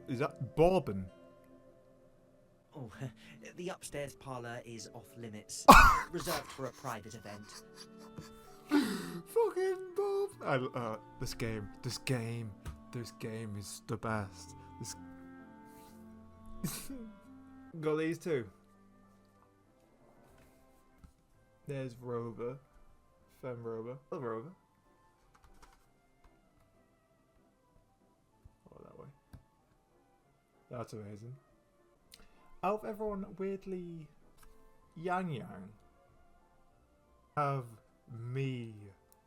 Is that Bourbon? Oh, the upstairs parlour is off limits. Reserved for a private event. Fucking Bob! This game is the best. Got these two. There's Rover. Fem Rover. Oh, Rover. Oh, that way. That's amazing. Out of everyone, weirdly, Yang have me,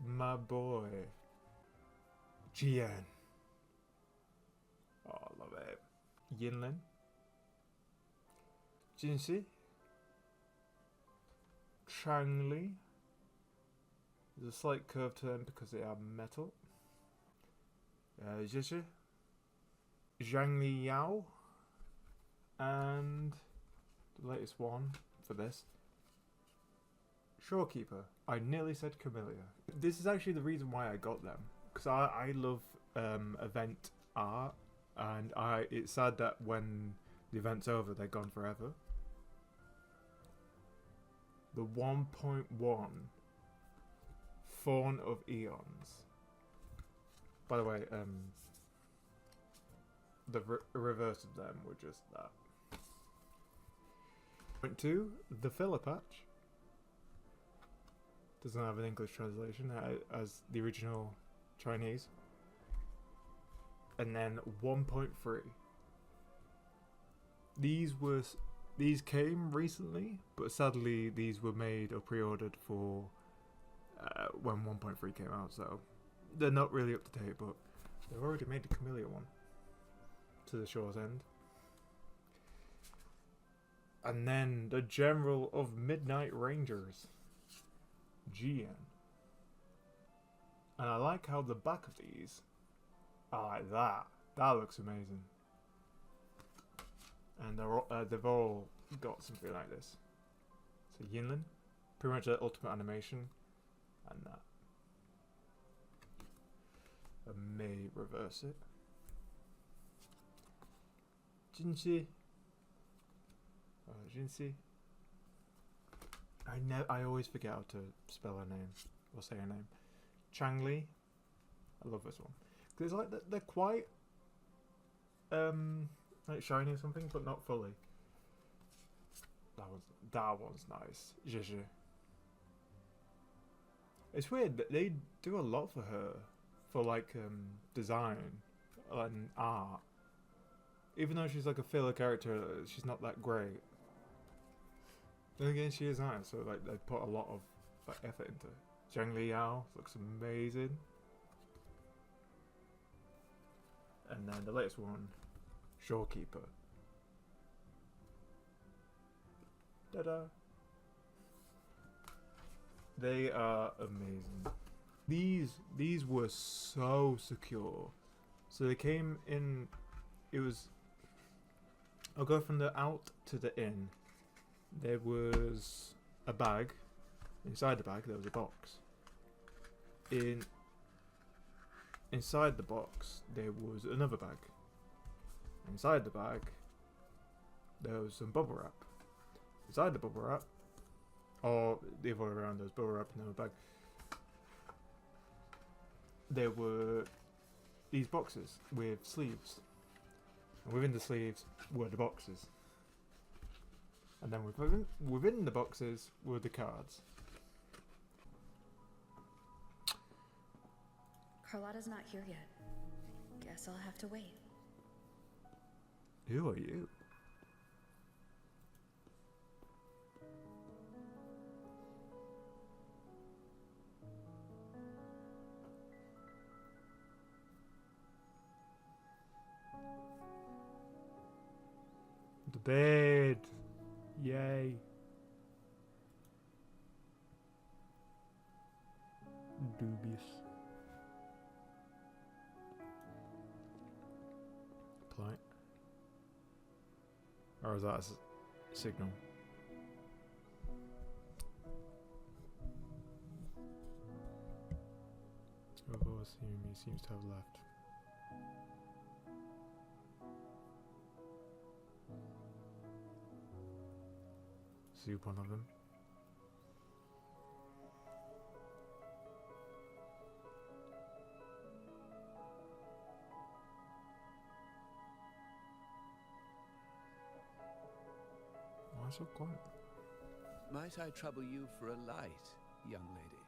my boy, Jian. Oh, I love it. Yinlin. Jinxi. Changli. There's a slight curve to them because they are metal. Zhishi. Zhangli Yao. And the latest one for this. Shorekeeper. I nearly said Camellia. This is actually the reason why I got them. Because I love event art. And it's sad that when the event's over, they're gone forever. The 1.1 Fawn of Eons. By the way, the reverse of them were just that. Point 2, the Filler Patch. Doesn't have an English translation as the original Chinese. And then 1.3. These came recently, but sadly these were made or pre-ordered for when 1.3 came out, so they're not really up to date, but they've already made the Camellia one to the Shore's End. And then the General of Midnight Rangers, Jian. And I like how the back of these are like that. That looks amazing. And they've all got something like this. So Yinlin, pretty much the ultimate animation, and that. I may reverse it. Jinxi. Jinxi. I always forget how to spell her name or say her name. Changli. I love this one because like they're quite like shiny or something, but not fully. That one's nice. Zhe. It's weird that they do a lot for her, for like design and art. Even though she's like a filler character, she's not that great. Then again, she is nice, so like they put a lot of like effort into it. Zhang Liao looks amazing. And then the latest one, Shorekeeper. Ta-da! They are amazing. These were so secure. So they came in. It was. I'll go from the out to the in. There was a bag. Inside the bag, there was a box. Inside the box, there was another bag. Inside the bag, there was some bubble wrap. Inside the bubble wrap, or the other way around, there was bubble wrap in the bag. There were these boxes with sleeves. And within the sleeves were the boxes. And then within the boxes were the cards. Carlotta's not here yet. Guess I'll have to wait. Who are you? The bed. Yay. Dubious. Polite. Or is that a signal? Whoever was seeing me seems to have left. do one of them. Why so quiet? Might I trouble you for a light, young lady?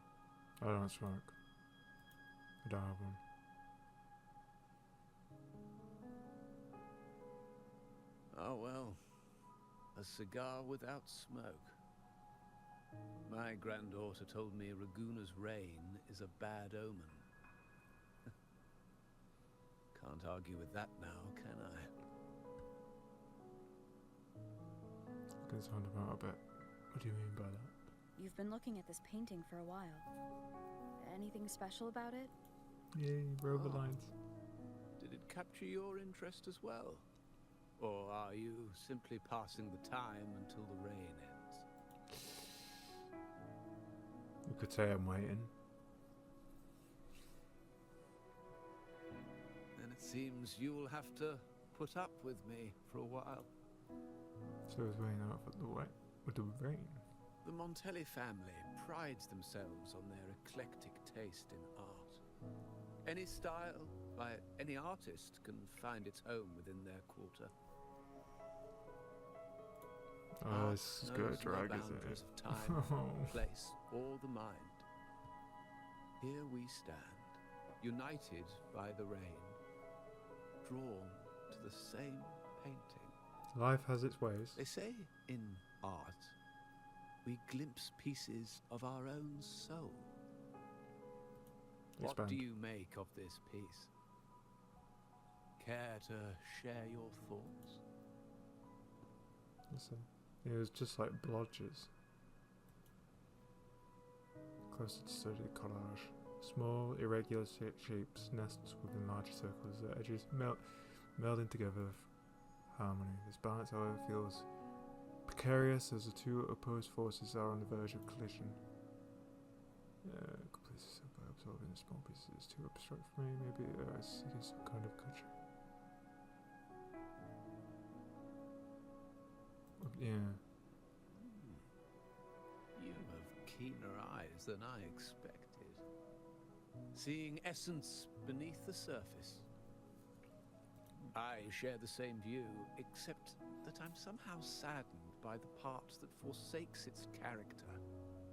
I don't smoke. I don't have one. Oh well, a cigar without smoke. My granddaughter told me Raguna's reign is a bad omen. Can't argue with that now, can I? Concerned about a bit. What do you mean by that? You've been looking at this painting for a while. Anything special about it? Yay, rover Oh. lines. Did it capture your interest as well? Or are you simply passing the time until the rain ends? You could say I'm waiting. Then it seems you'll have to put up with me for a while. So I was waiting out for the with the rain. The Montelli family prides themselves on their eclectic taste in art. Any style by any artist can find its home within their quarter. Oh, Art this is knows good, no drag, boundaries is of time, it? place, or the mind. Here we stand, united by the rain, drawn to the same painting. Life has its ways. They say in art, we glimpse pieces of our own soul. What do Expand. you make of this piece? Care to share your thoughts? Listen, it was just like blotches. Closer to study collage. Small, irregular shapes nest within larger circles. Their edges melding together with harmony. This balance, however, feels precarious as the two opposed forces are on the verge of collision. Complete yourself by absorbing the small pieces is too abstract for me. Maybe seeking some kind of culture. Yeah. You have keener eyes than I expected. Seeing essence beneath the surface. I share the same view, except that I'm somehow saddened by the part that forsakes its character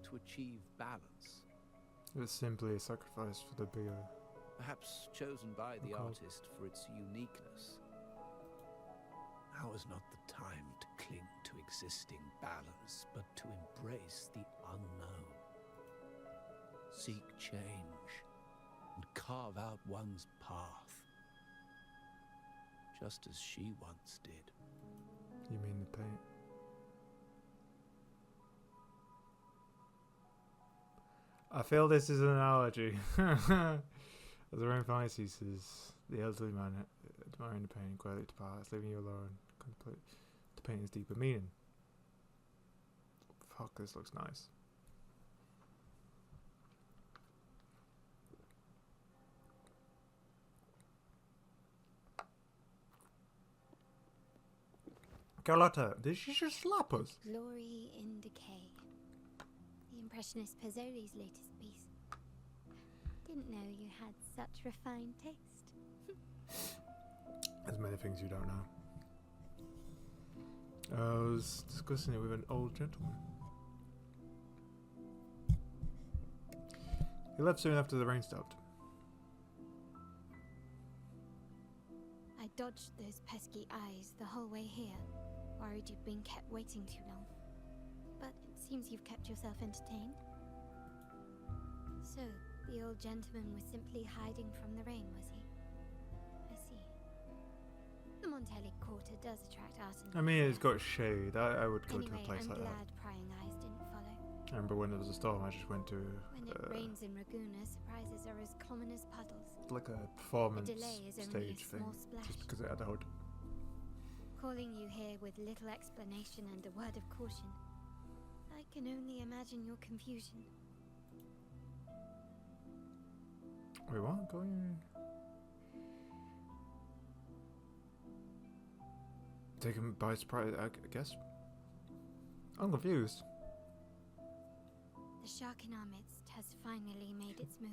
to achieve balance. It was simply a sacrifice for the bigger. Perhaps chosen by the Okay. artist for its uniqueness. Now is not the time to cling to existing balance, but to embrace the unknown. Seek change and carve out one's path, just as she once did. You mean the paint? I feel this is an analogy. As the rain finally ceases, the elderly man admiring the painting quietly departs, leaving you alone, contemplate the painting's deeper meaning. Fuck, this looks nice. Carlotta, did she just slap us? Glory in Decay. The Impressionist Pazzoli's latest piece. Didn't know you had such refined taste. There's many things you don't know. I was discussing it with an old gentleman. He left soon after the rain stopped. I dodged those pesky eyes the whole way here, worried you'd been kept waiting too long. But it seems you've kept yourself entertained. So, the old gentleman was simply hiding from the rain, was he? I see. The Montelli Quarter does attract art and I mean, it's got shade. I would go to Anyway, a place I'm like glad prying eyes didn't follow. that. I remember when there was a storm, I just went to When it rains in Raguna, surprises are as common as puddles. like a performance delay is only a stage thing, small splash. just because it had a hood. Calling you here with little explanation and a word of caution. I can only imagine your confusion. Wait, what? Going? Taken by surprise, I guess. I'm confused. The shark in our midst has finally made its move.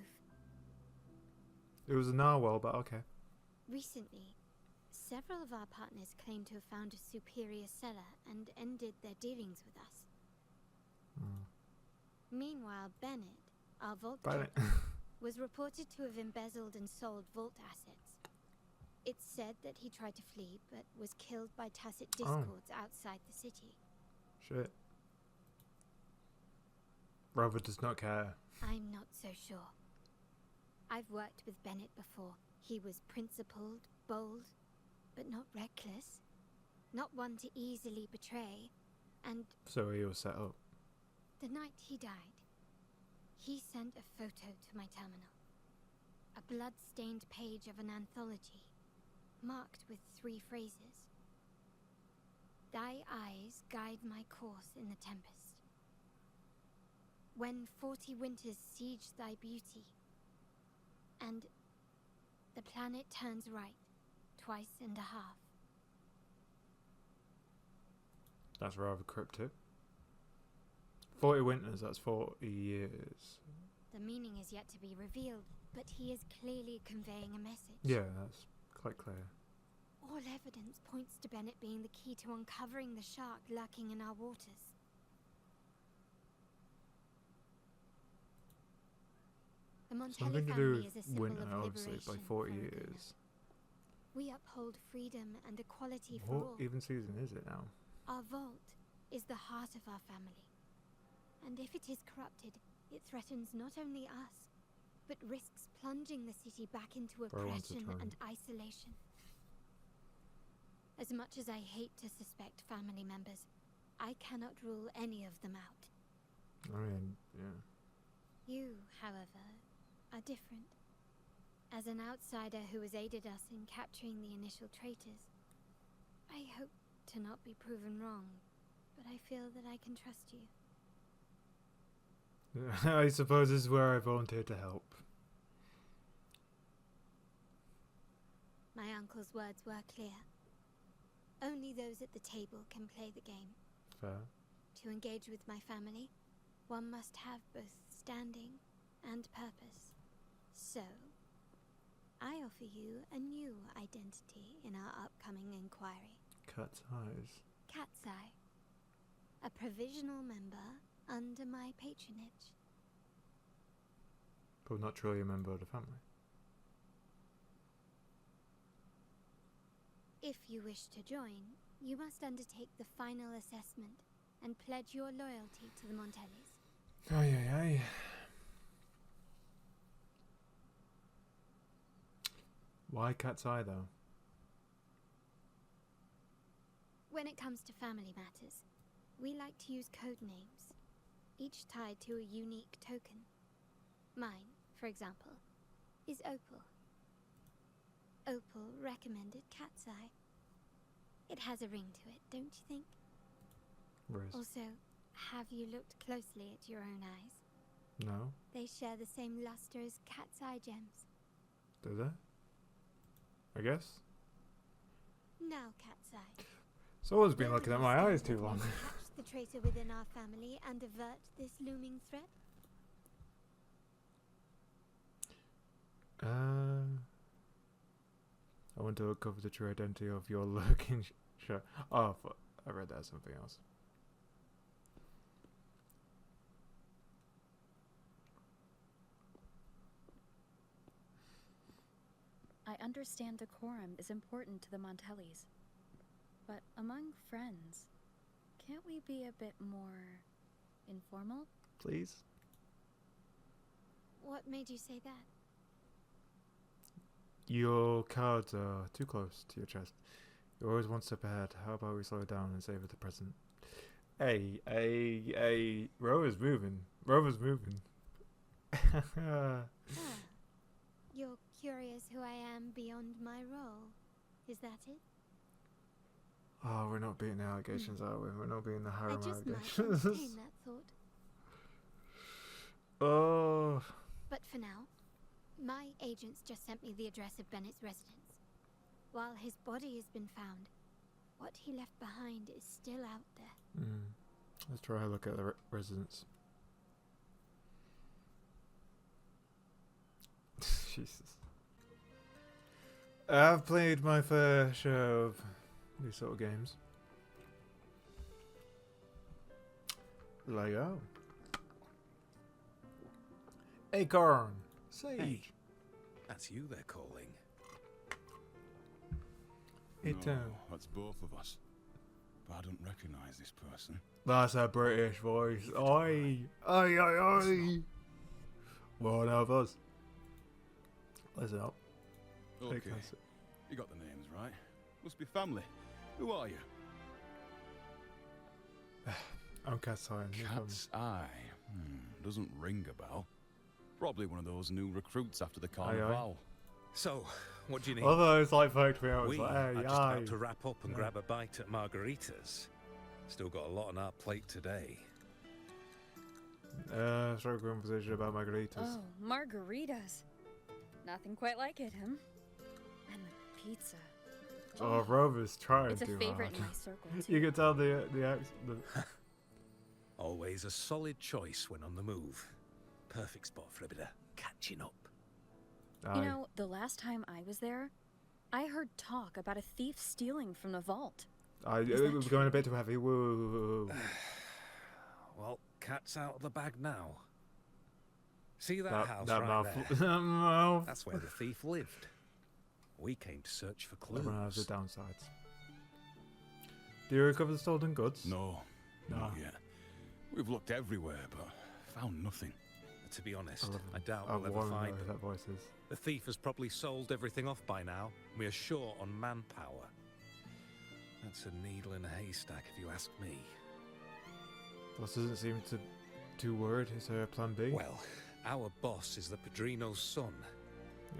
It was a narwhal, but okay. Recently, several of our partners claim to have found a superior seller and ended their dealings with us. Meanwhile, Bennett, our vault Bennett. keeper, was reported to have embezzled and sold vault assets. It's said that he tried to flee, but was killed by tacit discords outside the city. Shit. Rover does not care. I'm not so sure. I've worked with Bennett before. He was principled, bold, but not reckless. Not one to easily betray. And So he was set up. the night he died, he sent a photo to my terminal. A blood-stained page of an anthology, marked with 3 phrases. Thy eyes guide my course in the tempest. When 40 winters siege thy beauty, and the planet turns right, 2.5 times. That's rather cryptic. 40 winters, that's 40 years. The meaning is yet to be revealed, but he is clearly conveying a message. Yeah, that's quite clear. All evidence points to Bennett being the key to uncovering the shark lurking in our waters. The Montelli Something to do family with is a symbol winter, of obviously, by liberation 40 for Athena. years. We uphold freedom and equality for What all. even season is it now? Our vault is the heart of our family. And if it is corrupted, it threatens not only us, but risks plunging the city back into Bro wants to oppression join. and isolation. As much as I hate to suspect family members, I cannot rule any of them out. I mean, yeah. You, however, are different. As an outsider who has aided us in capturing the initial traitors, I hope to not be proven wrong, but I feel that I can trust you. I suppose this is where I volunteered to help. My uncle's words were clear. Only those at the table can play the game. Fair. To engage with my family, one must have both standing and purpose. So, I offer you a new identity in our upcoming inquiry. Cat's eyes. Cat's Eye. A provisional member under my patronage. But not truly a member of the family. If you wish to join, you must undertake the final assessment and pledge your loyalty to the Montellis. Aye, aye, aye. Why Cat's Eye, though? When it comes to family matters, we like to use code names, each tied to a unique token. Mine, for example, is Opal. Opal recommended Cat's Eye. It has a ring to it, don't you think? Riz. Also, have you looked closely at your own eyes? No? They share the same luster as Cat's Eye gems. Do they? I guess. Now, Cat's Eye. Someone's been where looking will at you my stand eyes too to long. catch the traitor within our family and avert this looming threat? I want to uncover the true identity of your lurking sure. Oh, I read that as something else. I understand decorum is important to the Montellis. But among friends, can't we be a bit more informal? Please? What made you say that? Your cards are too close to your chest. You're always one step ahead. How about we slow down and savor the present? Hey, Rover's moving. Rover's moving. Ah, you're curious who I am beyond my role. Is that it? Oh, we're not beating the allegations, are we? We're not beating the I harem just might allegations. entertain that thought. Oh. But for now, my agents just sent me the address of Bennett's residence. While his body has been found, what he left behind is still out there. Let's try a look at the residence. Jesus. I've played my fair share of these sort of games. Lego. Acorn. Sage. Hey, that's you they're calling. Ito. That's both of us. But I don't recognise this person. That's a British voice. Oi. Oi, oi, oi. One of us. Listen up. Okay, you got the names right. Must be family. Who are you? I'm Cat's Eye. Cat's Eye. Doesn't ring a bell. Probably one of those new recruits after the carnival. So, what do you need? Although it's like fucked me out. It's We like, are hey, just aye. about to wrap up and Yeah. grab a bite at Margarita's. Still got a lot on our plate today. Strong conversation about margaritas. Oh, margaritas. Nothing quite like it, huh? And the pizza. Oh, Rover's trying It's a too favorite hard. in my circle, You too. can tell the accent. Always a solid choice when on the move. Perfect spot for a bit of catching up. You know, the last time I was there, I heard talk about a thief stealing from the vault. It that was going a bit too heavy. Whoa. Well, cat's out of the bag now. See that house that right mouth. there? That mouth. That's where the thief lived. We came to search for Everyone has clues. the downsides. Do you recover the stolen goods? No, not yet. We've looked everywhere, but found nothing. To be honest, love I doubt I we'll ever want to know find who them. that voice is. The thief has probably sold everything off by now. We are short on manpower. That's a needle in a haystack, if you ask me. Boss doesn't seem to too worried. Is her plan B? Well, our boss is the Padrino's son.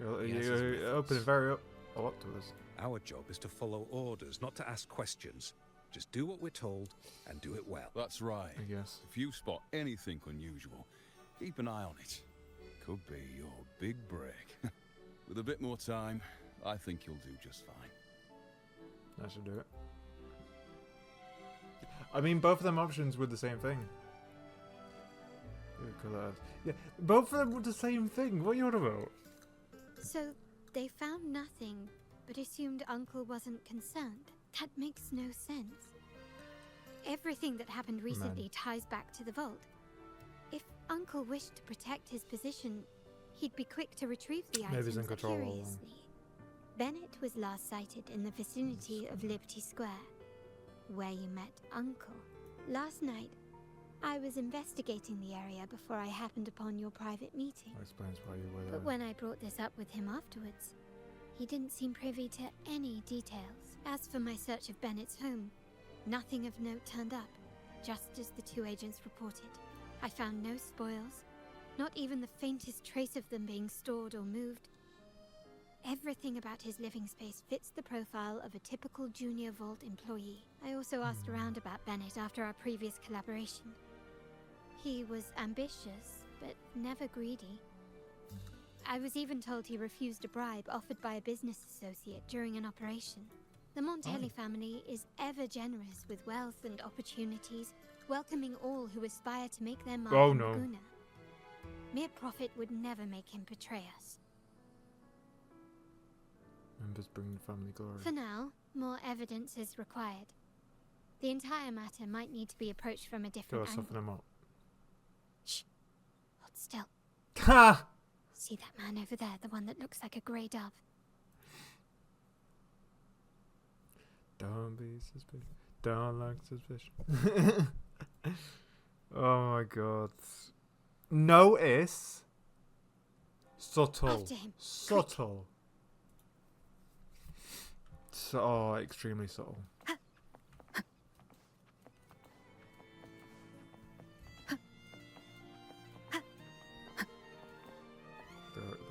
You're, he has his you're methods. opening very up a lot to us. Our job is to follow orders, not to ask questions. Just do what we're told and do it well. That's right. I guess. If you spot anything unusual, keep an eye on it. Could be your big break. With a bit more time, I think you'll do just fine. That should do it. I mean, both of them options were the same thing. Yeah, both of them were the same thing. What are you on about? So, they found nothing, but assumed Uncle wasn't concerned. That makes no sense. Everything that happened recently ties back to the vault. If Uncle wished to protect his position, he'd be quick to retrieve the Maybe he's items in control all along. curiously. Bennett was last sighted in the vicinity of Liberty Square, where you met Uncle. Last night, I was investigating the area before I happened upon your private meeting. That explains why you were there. But when I brought this up with him afterwards, he didn't seem privy to any details. As for my search of Bennett's home, nothing of note turned up, just as the two agents reported. I found no spoils, not even the faintest trace of them being stored or moved. Everything about his living space fits the profile of a typical Junior Vault employee. I also asked around about Bennett after our previous collaboration. He was ambitious, but never greedy. I was even told he refused a bribe offered by a business associate during an operation. The Montelli family is ever generous with wealth and opportunities, welcoming all who aspire to make their mark in Laguna. Mere profit would never make him betray us. Members bring family glory. For now, more evidence is required. The entire matter might need to be approached from a Go different soften angle. them up. Shh! Hold still. Ha! See that man over there, the one that looks like a grey dove? Don't be suspicious. Don't like suspicion. Oh my god. Notice. Subtle. After him. Subtle. So, extremely subtle.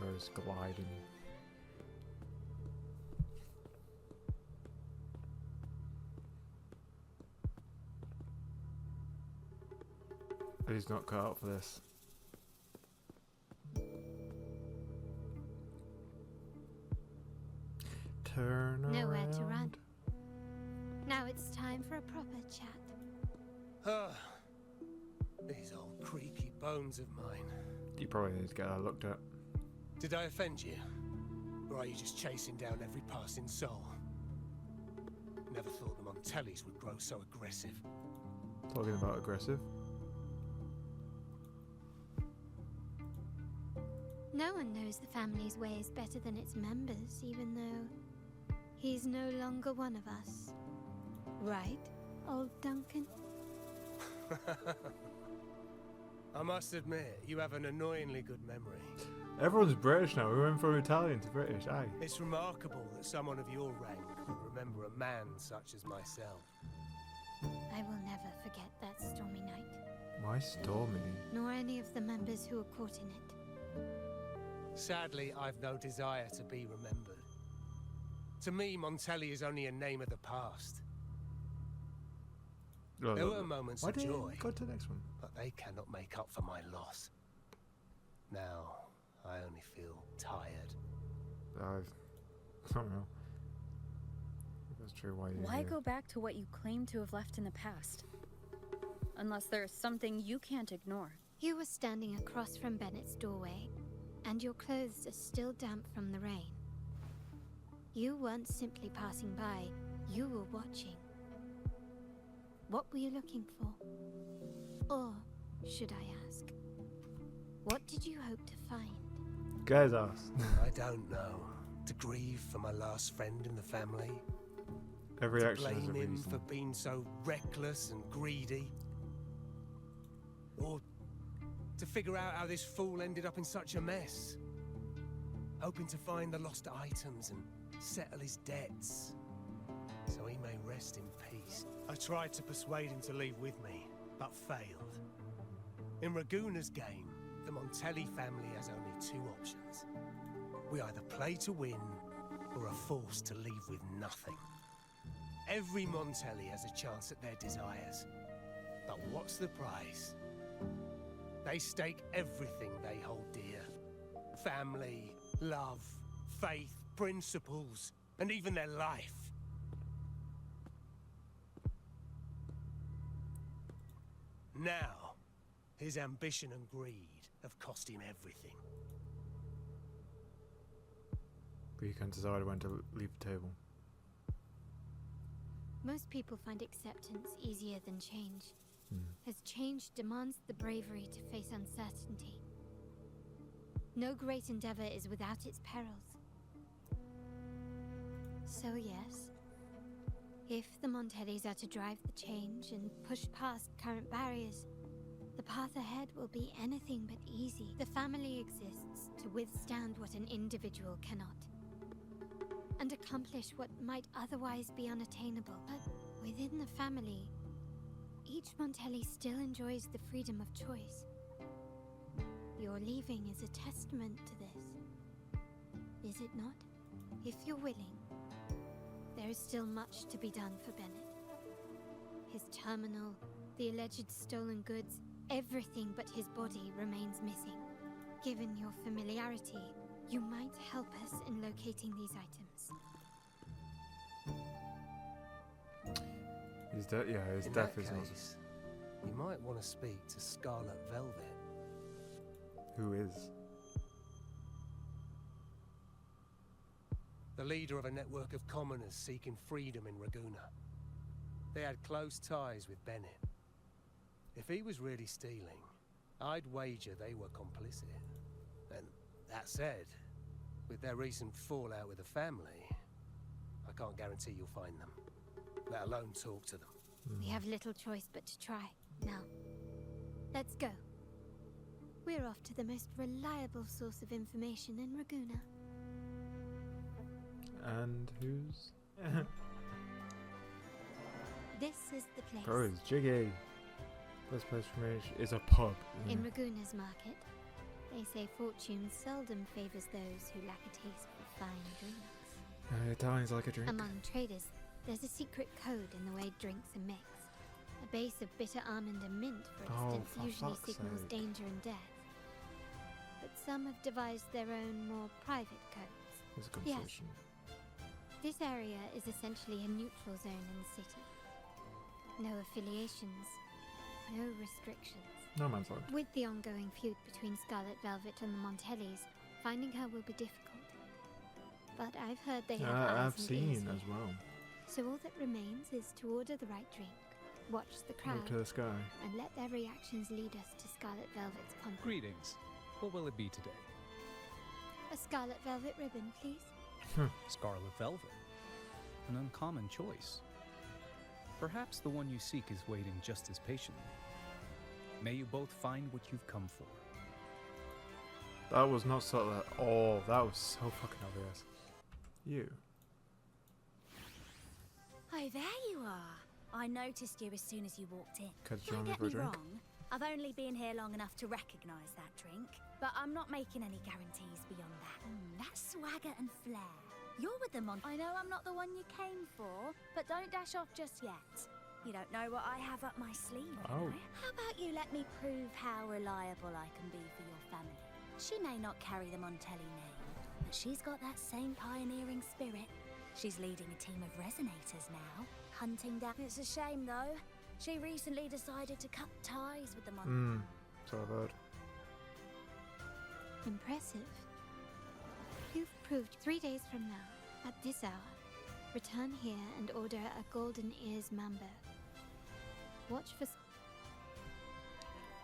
There's gliding. He's not cut out for this. Turn Nowhere around. to run. Now it's time for a proper chat. These old creaky bones of mine. You probably need to get that looked at. Did I offend you? Or are you just chasing down every passing soul? Never thought the Montellis would grow so aggressive. Talking about aggressive. No one knows the family's ways better than its members, even though he's no longer one of us. Right, old Duncan? I must admit, you have an annoyingly good memory. Everyone's British now. We went from Italian to British, aye. It's remarkable that someone of your rank would remember a man such as myself. I will never forget that stormy night, Why stormy? nor any of the members who were caught in it. Sadly, I've no desire to be remembered. To me, Montelli is only a name of the past. There were moments Why of did joy, you go to the next one? but they cannot make up for my loss. Now, I only feel tired. I don't know. If that's true, why you're Why here. go back to what you claim to have left in the past? Unless there's something you can't ignore. You were standing across from Bennett's doorway, and your clothes are still damp from the rain. You weren't simply passing by, you were watching. What were you looking for? Or, should I ask, what did you hope to find? Guys asked. I don't know. To grieve for my last friend in the family? Every To action has a blame him reason. for being so reckless and greedy? Or to figure out how this fool ended up in such a mess? Hoping to find the lost items and settle his debts, so he may rest in peace. I tried to persuade him to leave with me, but failed. In Raguna's game, the Montelli family has only two options. We either play to win, or are forced to leave with nothing. Every Montelli has a chance at their desires. But what's the price? They stake everything they hold dear. Family, love, faith, principles, and even their life. Now, his ambition and greed have cost him everything. But you can decide when to leave the table. Most people find acceptance easier than change, as change demands the bravery to face uncertainty. No great endeavor is without its perils. So yes, if the Montellis are to drive the change and push past current barriers, the path ahead will be anything but easy. The family exists to withstand what an individual cannot, and accomplish what might otherwise be unattainable. But within the family, each Montelli still enjoys the freedom of choice. Your leaving is a testament to this, is it not? If you're willing, there is still much to be done for Bennett. His terminal, the alleged stolen goods, everything but his body remains missing. Given your familiarity, you might help us in locating these items. His death, yeah, his In death that is not. case, you might want to speak to Scarlet Velvet. Who is? The leader of a network of commoners seeking freedom in Raguna. They had close ties with Bennett. If he was really stealing, I'd wager they were complicit. And that said, with their recent fallout with the family, I can't guarantee you'll find them, let alone talk to them. We have little choice but to try. Now, let's go. We're off to the most reliable source of information in Raguna. And who's? This is the place. Bro, it's Jiggy. Best place for me is a pub. In Raguna's market, they say fortune seldom favors those who lack a taste for fine drinks. Italians like a drink. Among traders, there's a secret code in the way drinks are mixed. A base of bitter almond and mint, for Oh, instance, for usually fuck's signals sake. danger and death. But some have devised their own, more private codes. It's a Yes. conversation. This area is essentially a neutral zone in the city. No affiliations, no restrictions. No man's land. With the ongoing feud between Scarlet Velvet and the Montellis, finding her will be difficult. But I've heard they have eyes I've and seen ears for as you. well. So all that remains is to order the right drink, watch the crowd, Look to the sky. and let their reactions lead us to Scarlet Velvet's content. Greetings. What will it be today? A Scarlet Velvet ribbon, please. Scarlet Velvet. An uncommon choice. Perhaps the one you seek is waiting just as patiently. May you both find what you've come for. That was not subtle at all. That was so fucking obvious. You. Oh, there you are. I noticed you as soon as you walked in. Could you Don't join me get for a me drink? wrong. I've only been here long enough to recognise that drink, but I'm not making any guarantees beyond that. That swagger and flair. You're with them on. I know I'm not the one you came for, but don't dash off just yet. You don't know what I have up my sleeve, you Oh. know? How about you let me prove how reliable I can be for your family? She may not carry the Montelli name, but she's got that same pioneering spirit. She's leading a team of resonators now, hunting down. It's a shame, though. She recently decided to cut ties with the Montelli. So I've heard. Impressive. You've proved 3 days from now, at this hour, return here and order a Golden Ears Mambo. Watch for...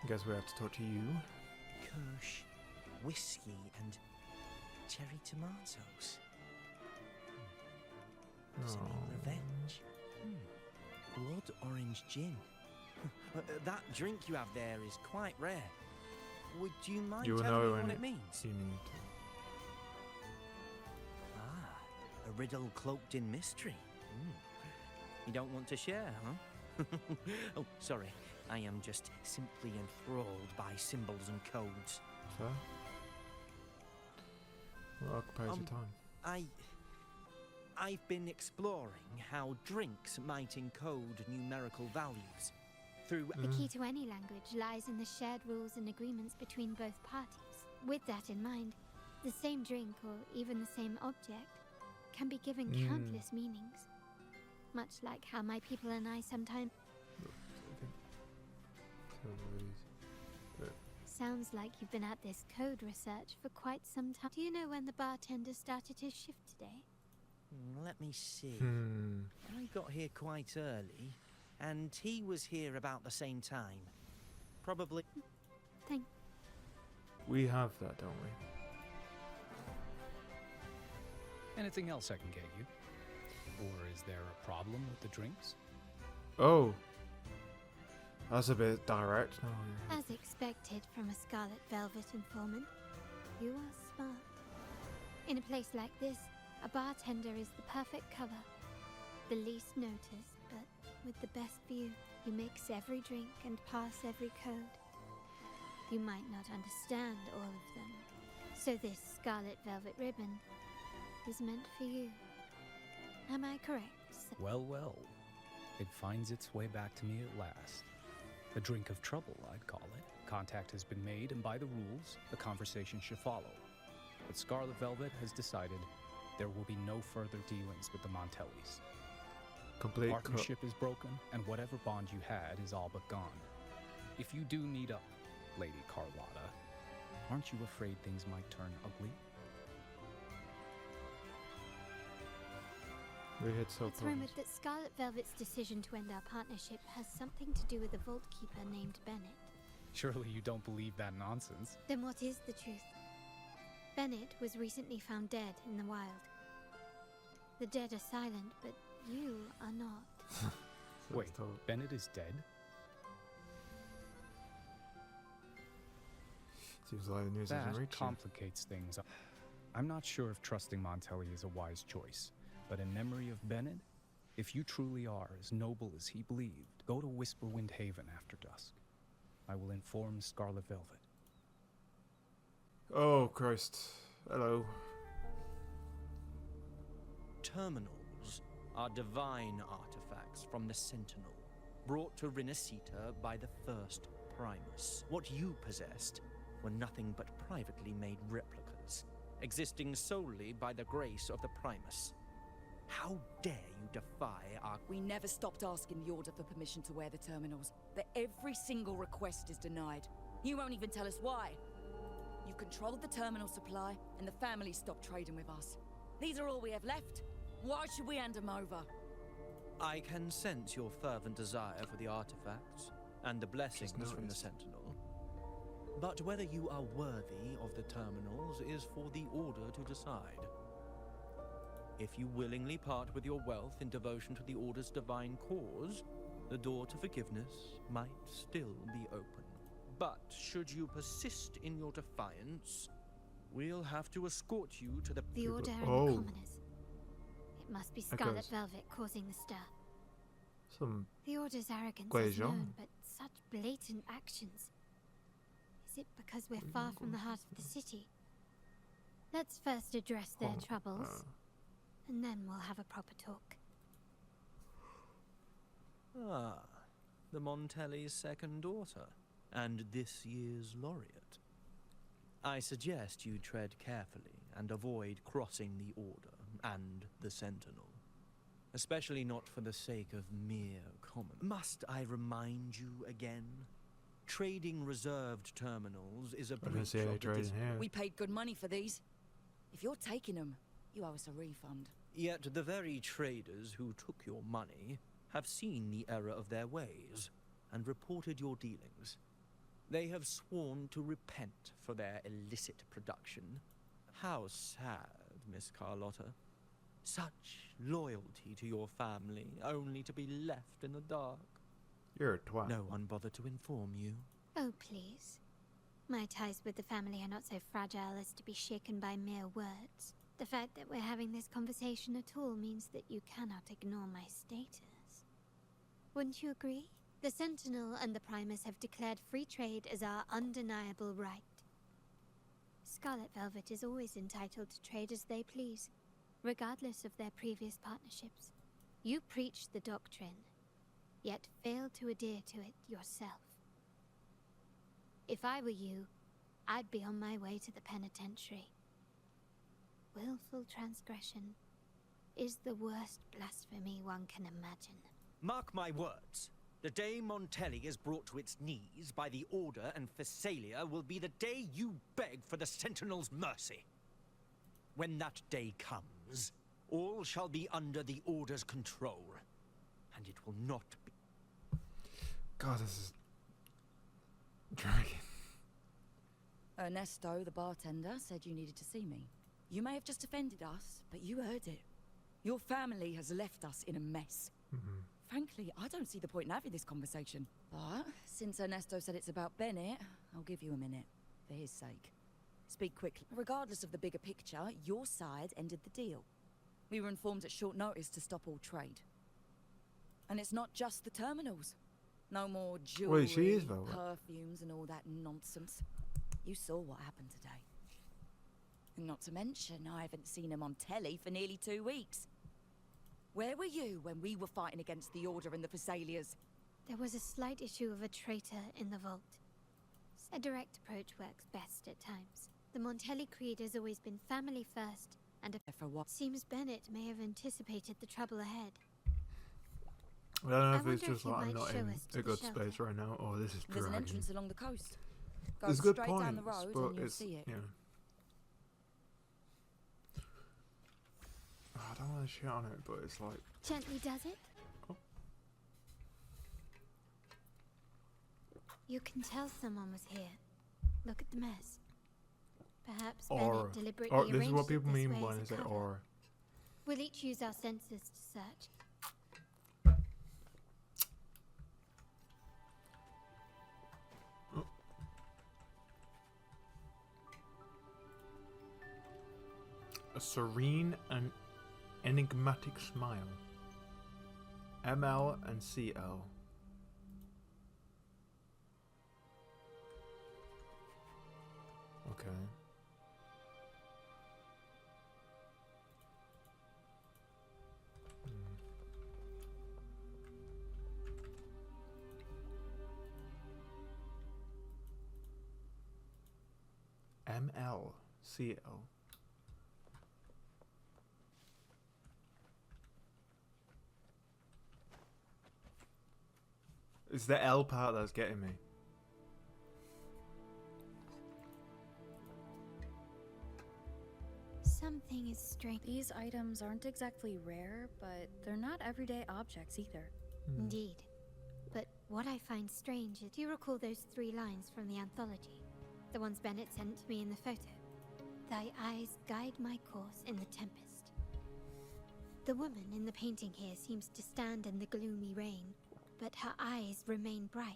Guess we have to talk to you. Kirsch, whiskey, and cherry tomatoes. Does it mean revenge? Blood orange gin. That drink you have there is quite rare. Would you mind You will telling know me when what it means? You need to. Ah, a riddle cloaked in mystery. You don't want to share, huh? Oh, sorry. I am just simply enthralled by symbols and codes. Fair. What occupies your time? I've been exploring how drinks might encode numerical values. Through The key to any language lies in the shared rules and agreements between both parties. With that in mind, the same drink or even the same object can be given countless meanings. Much like how my people and I sometimes... Sounds like you've been at this code research for quite some time. Do you know when the bartender started his shift today? Let me see. I got here quite early, and he was here about the same time. Probably... Thank... We have that, don't we? Anything else I can get you? Or is there a problem with the drinks? Oh. That's a bit direct. No, yeah. As expected from a Scarlet Velvet informant, you are smart. In a place like this, a bartender is the perfect cover. The least noticed, but with the best view. You mix every drink and pass every code. You might not understand all of them. So this Scarlet Velvet ribbon is meant for you. Am I correct, sir? Well, well. It finds its way back to me at last. A drink of trouble, I'd call it. Contact has been made, and by the rules, the conversation should follow. But Scarlet Velvet has decided there will be no further dealings with the Montellis. Complete Partnership is broken, and whatever bond you had is all but gone. If you do meet up, Lady Carlotta, aren't you afraid things might turn ugly? We hit so It's close. rumored that Scarlet Velvet's decision to end our partnership has something to do with a vault keeper named Bennett. Surely you don't believe that nonsense. Then what is the truth? Bennett was recently found dead in the wild. The dead are silent, but you are not. So Wait, it's told. Bennett is dead? Seems like the news That isn't reaching. complicates things. I'm not sure if trusting Montelli is a wise choice, but in memory of Bennett, if you truly are as noble as he believed, go to Whisperwind Haven after dusk. I will inform Scarlet Velvet. Oh, Christ. Hello. Terminals are divine artifacts from the Sentinel, brought to Rinascita by the first Primus. What you possessed were nothing but privately made replicas, existing solely by the grace of the Primus. How dare you defy our... We never stopped asking the Order for permission to wear the terminals, but every single request is denied. You won't even tell us why. You controlled the terminal supply, and the family stopped trading with us. These are all we have left. Why should we hand them over? I can sense your fervent desire for the artifacts and the blessings from the Sentinel. But whether you are worthy of the terminals is for the Order to decide. If you willingly part with your wealth in devotion to the Order's divine cause, the door to forgiveness might still be open. But should you persist in your defiance, we'll have to escort you to the... The Order and the Commoners. It must be Scarlet Velvet causing the stir. The Order's arrogance is known, but such blatant actions. Is it because we're far from the heart of the city? Let's first address their troubles, and then we'll have a proper talk. Ah, the Montelli's second daughter, and this year's laureate. I suggest you tread carefully and avoid crossing the Order and the Sentinel. Especially not for the sake of mere common. Must I remind you again? Trading reserved terminals is a breach of the We paid good money for these. If you're taking them, you owe us a refund. Yet the very traders who took your money have seen the error of their ways and reported your dealings. They have sworn to repent for their illicit production. How sad, Miss Carlotta. Such loyalty to your family, only to be left in the dark. You're a twat. No one bothered to inform you. Oh, please. My ties with the family are not so fragile as to be shaken by mere words. The fact that we're having this conversation at all means that you cannot ignore my status. Wouldn't you agree? The Sentinel and the Primus have declared free trade as our undeniable right. Scarlet Velvet is always entitled to trade as they please, regardless of their previous partnerships. You preach the doctrine, yet fail to adhere to it yourself. If I were you, I'd be on my way to the penitentiary. Willful transgression is the worst blasphemy one can imagine. Mark my words. The day Montelli is brought to its knees by the Order and Phasalia will be the day you beg for the Sentinel's mercy. When that day comes, all shall be under the Order's control, and it will not be... God, this is... dragging. Ernesto, the bartender, said you needed to see me. You may have just offended us, but you heard it. Your family has left us in a mess. Frankly, I don't see the point in having this conversation. But since Ernesto said it's about Bennett, I'll give you a minute, for his sake. Speak quickly. Regardless of the bigger picture, your side ended the deal. We were informed at short notice to stop all trade. And it's not just the terminals. No more jewelry, perfumes and all that nonsense. You saw what happened today. And not to mention, I haven't seen him on telly for nearly 2 weeks. Where were you when we were fighting against the Order and the Phasalias? There was a slight issue of a traitor in the vault. A direct approach works best at times. The Montelli creed has always been family first, and for what? Seems Bennett may have anticipated the trouble ahead. I don't know if it's just like I'm not in a good space right now, or this is dragging. There's an entrance along the coast. Go There's straight good down points, the road but and you'll it's, see it. yeah. I don't want to shit on it, but it's like... Gently does it? Oh. You can tell someone was here. Look at the mess. Perhaps Or Bennett deliberately arranged this is what people it this mean way when as they a say cover. or. We'll each use our senses to search. A serene and enigmatic smile. ML and CL. Okay. ML CL. It's the L part that's getting me. Something is strange. These items aren't exactly rare, but they're not everyday objects either. Indeed. But what I find strange is, do you recall those 3 lines from the anthology? The ones Bennett sent to me in the photo? Thy eyes guide my course in the tempest. The woman in the painting here seems to stand in the gloomy rain, but her eyes remain bright.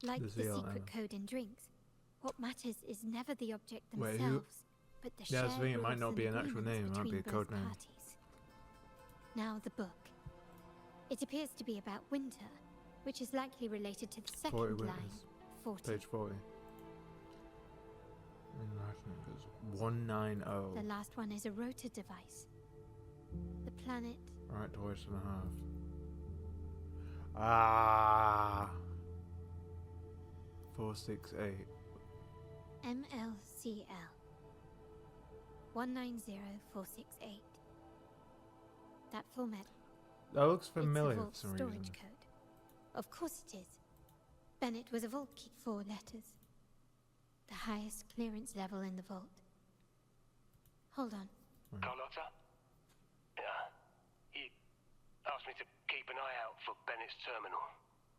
Like the secret code in drinks, what matters is never the object Wait, themselves, but the shared Yeah, I think it might rules not and be an actual agreements name, it might be between a code both name. parties. Now the book. It appears to be about winter, which is likely related to the 40 second winters. line, 40. Page 40. It's 190. The last one is a rotor device. The planet. Right, twice and a half. Ah. 468. MLCL 190468. That format. That looks It's a familiar vault for some storage reason. code. Of course it is. Bennett was a vault key. 4 letters. The highest clearance level in the vault. Hold on. Carlotta? Yeah. He asked me to keep an eye out for Bennett's terminal.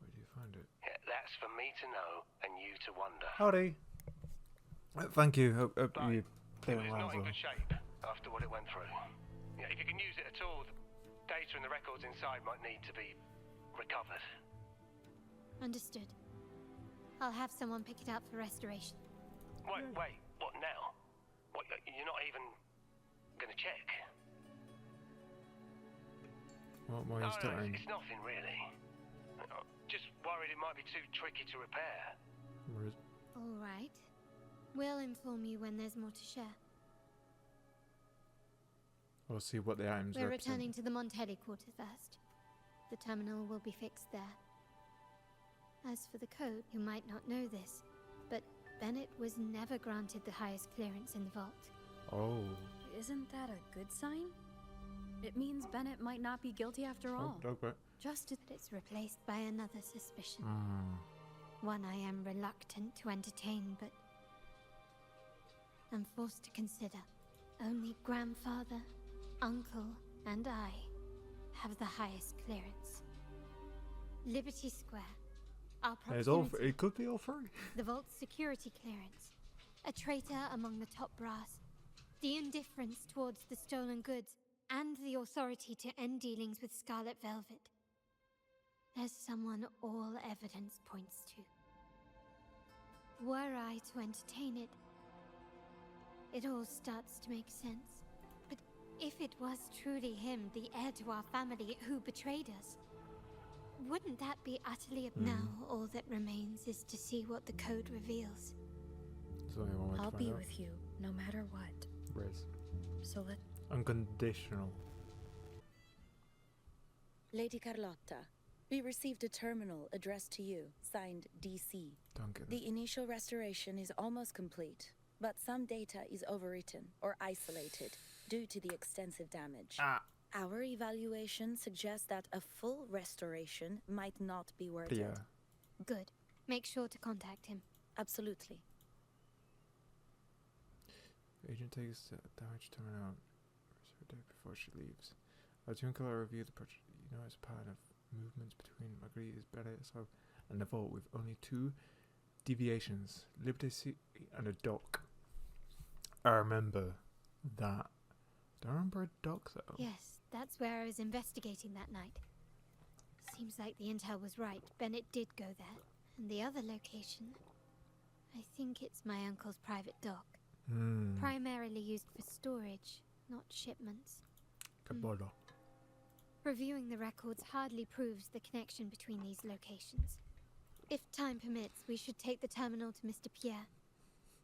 Where do you find it? Yeah, that's for me to know and you to wonder. Howdy. Thank you. Hope But you it doing was well. not in though. good shape after what it went through. Yeah, if you can use it at all, the data and the records inside might need to be recovered. Understood. I'll have someone pick it up for restoration. Wait, what now? What, you're not even gonna check? What more is No, doing? it's nothing really. I'm just worried it might be too tricky to repair. All right. We'll inform you when there's more to share. We'll see what the items We're represent. returning to the Montelli quarter first. The terminal will be fixed there. As for the code, you might not know this, but Bennett was never granted the highest clearance in the vault. Oh. Isn't that a good sign? It means Bennett might not be guilty after all. Dogba. Just as it's replaced by another suspicion. Mm. One I am reluctant to entertain, but I'm forced to consider. Only grandfather, uncle, and I have the highest clearance. Liberty Square. Our It's all. proximity, It could be all three. the vault's security clearance. A traitor among the top brass. The indifference towards the stolen goods, and the authority to end dealings with Scarlet Velvet. There's someone all evidence points to. Were I to entertain it, it all starts to make sense. But if it was truly him, the heir to our family, who betrayed us, wouldn't that be utterly now? All that remains is to see what the code reveals. There's only one way to I'll find be out. with you, no matter what. Riz. So let Unconditional. Lady Carlotta, we received a terminal addressed to you, signed DC. Don't get it. The initial restoration is almost complete, but some data is overwritten or isolated due to the extensive damage. Ah. Our evaluation suggests that a full restoration might not be worth Yeah. it. Good. Make sure to contact him. Absolutely. Agent takes the damage to run out. Her day before she leaves. I twinkle I review the project. You know, as part of movements between Marguerite's better so and the vault with only 2 deviations, Liberty City and a dock. I remember that. Don't remember a dock though. Yes, that's where I was investigating that night. Seems like the intel was right. Bennett did go there. And the other location, I think it's my uncle's private dock. Primarily used for storage, not shipments. Cabodo. Reviewing the records hardly proves the connection between these locations. If time permits, we should take the terminal to Mr. Pierre.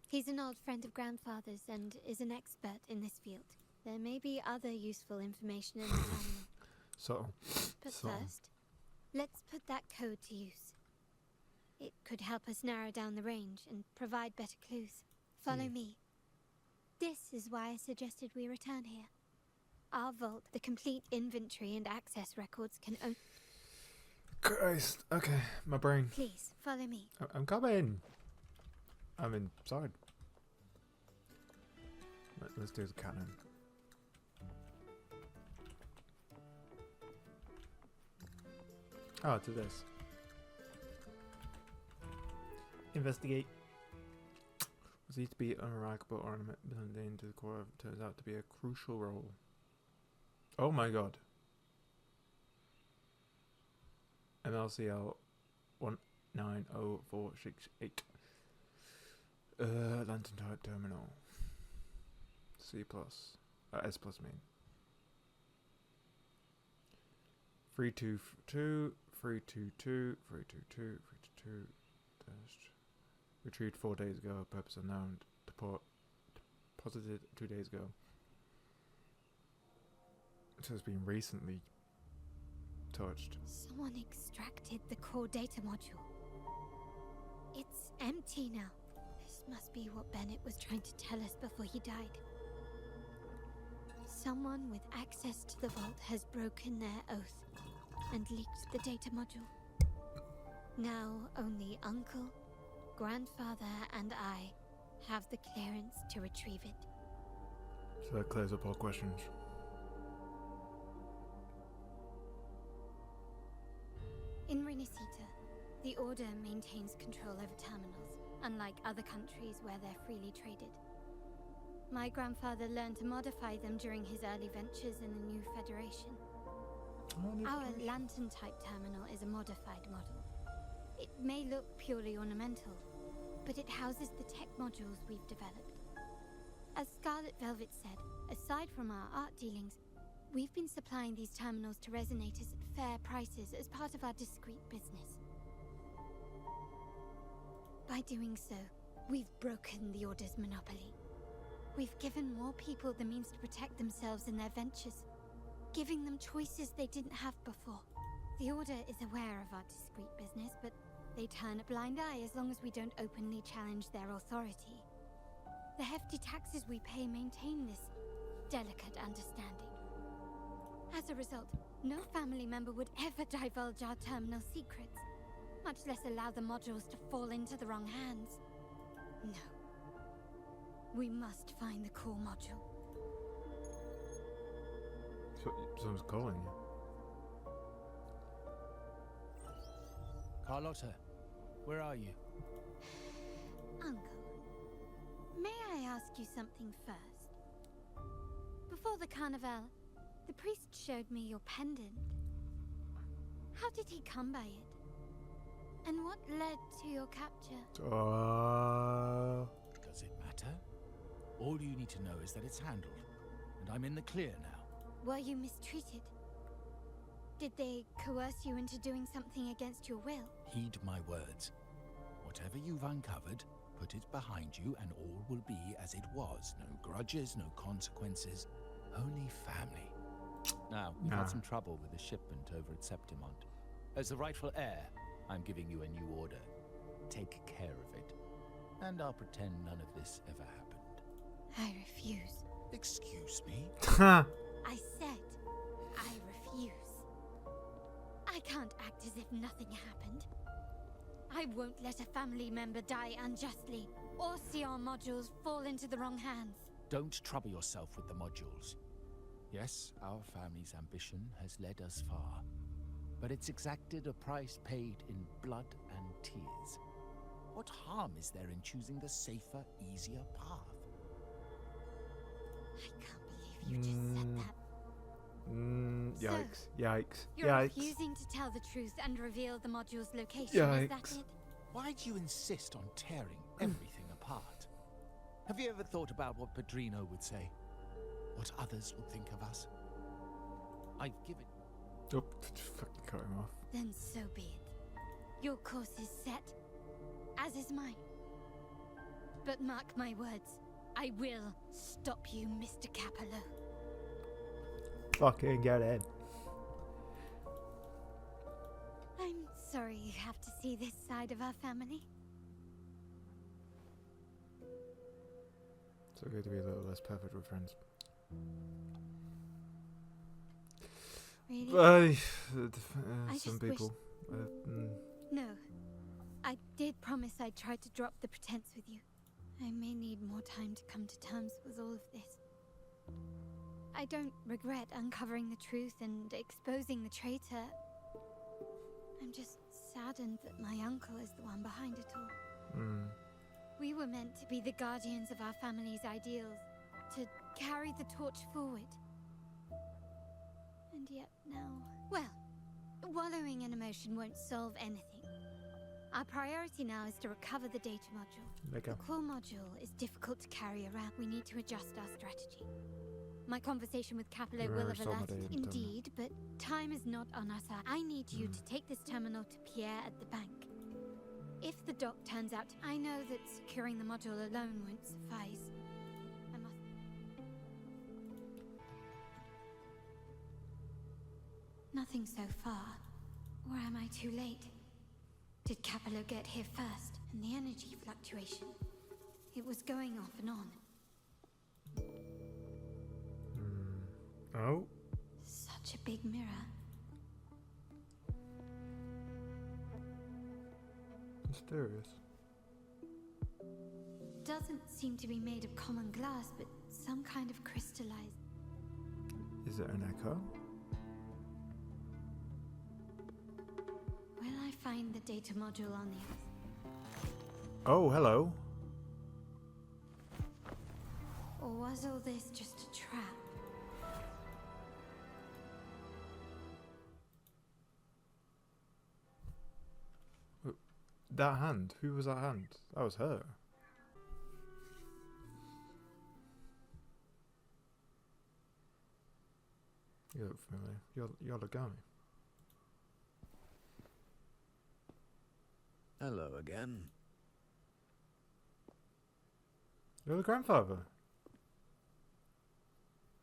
He's an old friend of grandfather's and is an expert in this field. There may be other useful information in the terminal. So. But So. first, let's put that code to use. It could help us narrow down the range and provide better clues. Follow me. This is why I suggested we return here. Our vault, the complete inventory and access records can Christ. Okay, my brain. Please, follow me. I'm coming. I'm inside. Let's do the cannon. Oh, to this. Investigate. Was he to be an unremarkable ornament blending into the core of turns out to be a crucial role. Oh my god. MLCL 190468. Lantern type terminal. C plus. S plus mean. 322, 322, 322, 322. Retrieved 4 days ago. Purpose unknown. Deposited 2 days ago. So it's been recently touched. Someone extracted the core data module. It's empty now. This must be what Bennett was trying to tell us before he died. Someone with access to the vault has broken their oath and leaked the data module. Now only Uncle, Grandfather, and I have the clearance to retrieve it. So that clears up all questions. In Renacita, the Order maintains control over terminals, unlike other countries where they're freely traded. My grandfather learned to modify them during his early ventures in the new Federation. Our lantern-type terminal is a modified model. It may look purely ornamental, but it houses the tech modules we've developed. As Scarlet Velvet said, aside from our art dealings, we've been supplying these terminals to resonators at fair prices as part of our discreet business. By doing so, we've broken the Order's monopoly. We've given more people the means to protect themselves in their ventures, giving them choices they didn't have before. The Order is aware of our discreet business, but they turn a blind eye as long as we don't openly challenge their authority. The hefty taxes we pay maintain this delicate understanding. As a result, no family member would ever divulge our terminal secrets, much less allow the modules to fall into the wrong hands. No. We must find the core module. So, someone's calling you. Carlotta, where are you? Uncle, may I ask you something first? Before the carnival, the priest showed me your pendant. How did he come by it? And what led to your capture? Does it matter? All you need to know is that it's handled, and I'm in the clear now. Were you mistreated? Did they coerce you into doing something against your will? Heed my words. Whatever you've uncovered, put it behind you and all will be as it was. No grudges, no consequences, only family. Now, we've had some trouble with the shipment over at Septimont. As the rightful heir, I'm giving you a new order. Take care of it. And I'll pretend none of this ever happened. I refuse. Excuse me? I said, I refuse. I can't act as if nothing happened. I won't let a family member die unjustly, or see our modules fall into the wrong hands. Don't trouble yourself with the modules. Yes, our family's ambition has led us far, but it's exacted a price paid in blood and tears. What harm is there in choosing the safer, easier path? I can't believe you just said that. Yikes. Yikes. You're Yikes. refusing to tell the truth and reveal the module's location, Yikes. is that it? Why do you insist on tearing everything apart? Have you ever thought about what Padrino would say? What others would think of us? I've given... Oh, fucking cut him off. Then so be it. Your course is set, as is mine. But mark my words, I will stop you, Mr. Capello. Fucking get in. I'm sorry you have to see this side of our family. It's okay to be a little less perfect with friends. Really? Some people. No. I did promise I'd try to drop the pretense with you. I may need more time to come to terms with all of this. I don't regret uncovering the truth and exposing the traitor. I'm just saddened that my uncle is the one behind it all. We were meant to be the guardians of our family's ideals, to carry the torch forward. And yet now... Well, wallowing in emotion won't solve anything. Our priority now is to recover the data module. The core module is difficult to carry around. We need to adjust our strategy. My conversation with Capello will have alerted, indeed, but time is not on our side. I need you to take this terminal to Pierre at the bank. If the doc turns out, I know that securing the module alone won't suffice. I must... Nothing so far. Or am I too late? Did Capello get here first? And the energy fluctuation? It was going off and on. Oh. Such a big mirror. Mysterious. Doesn't seem to be made of common glass, but some kind of crystallized. Is it an echo? Will I find the data module on the Earth? Oh, hello. Or was all this just a trap? That hand? Who was that hand? That was her. You look familiar. You're Logami. Hello again. You're the grandfather.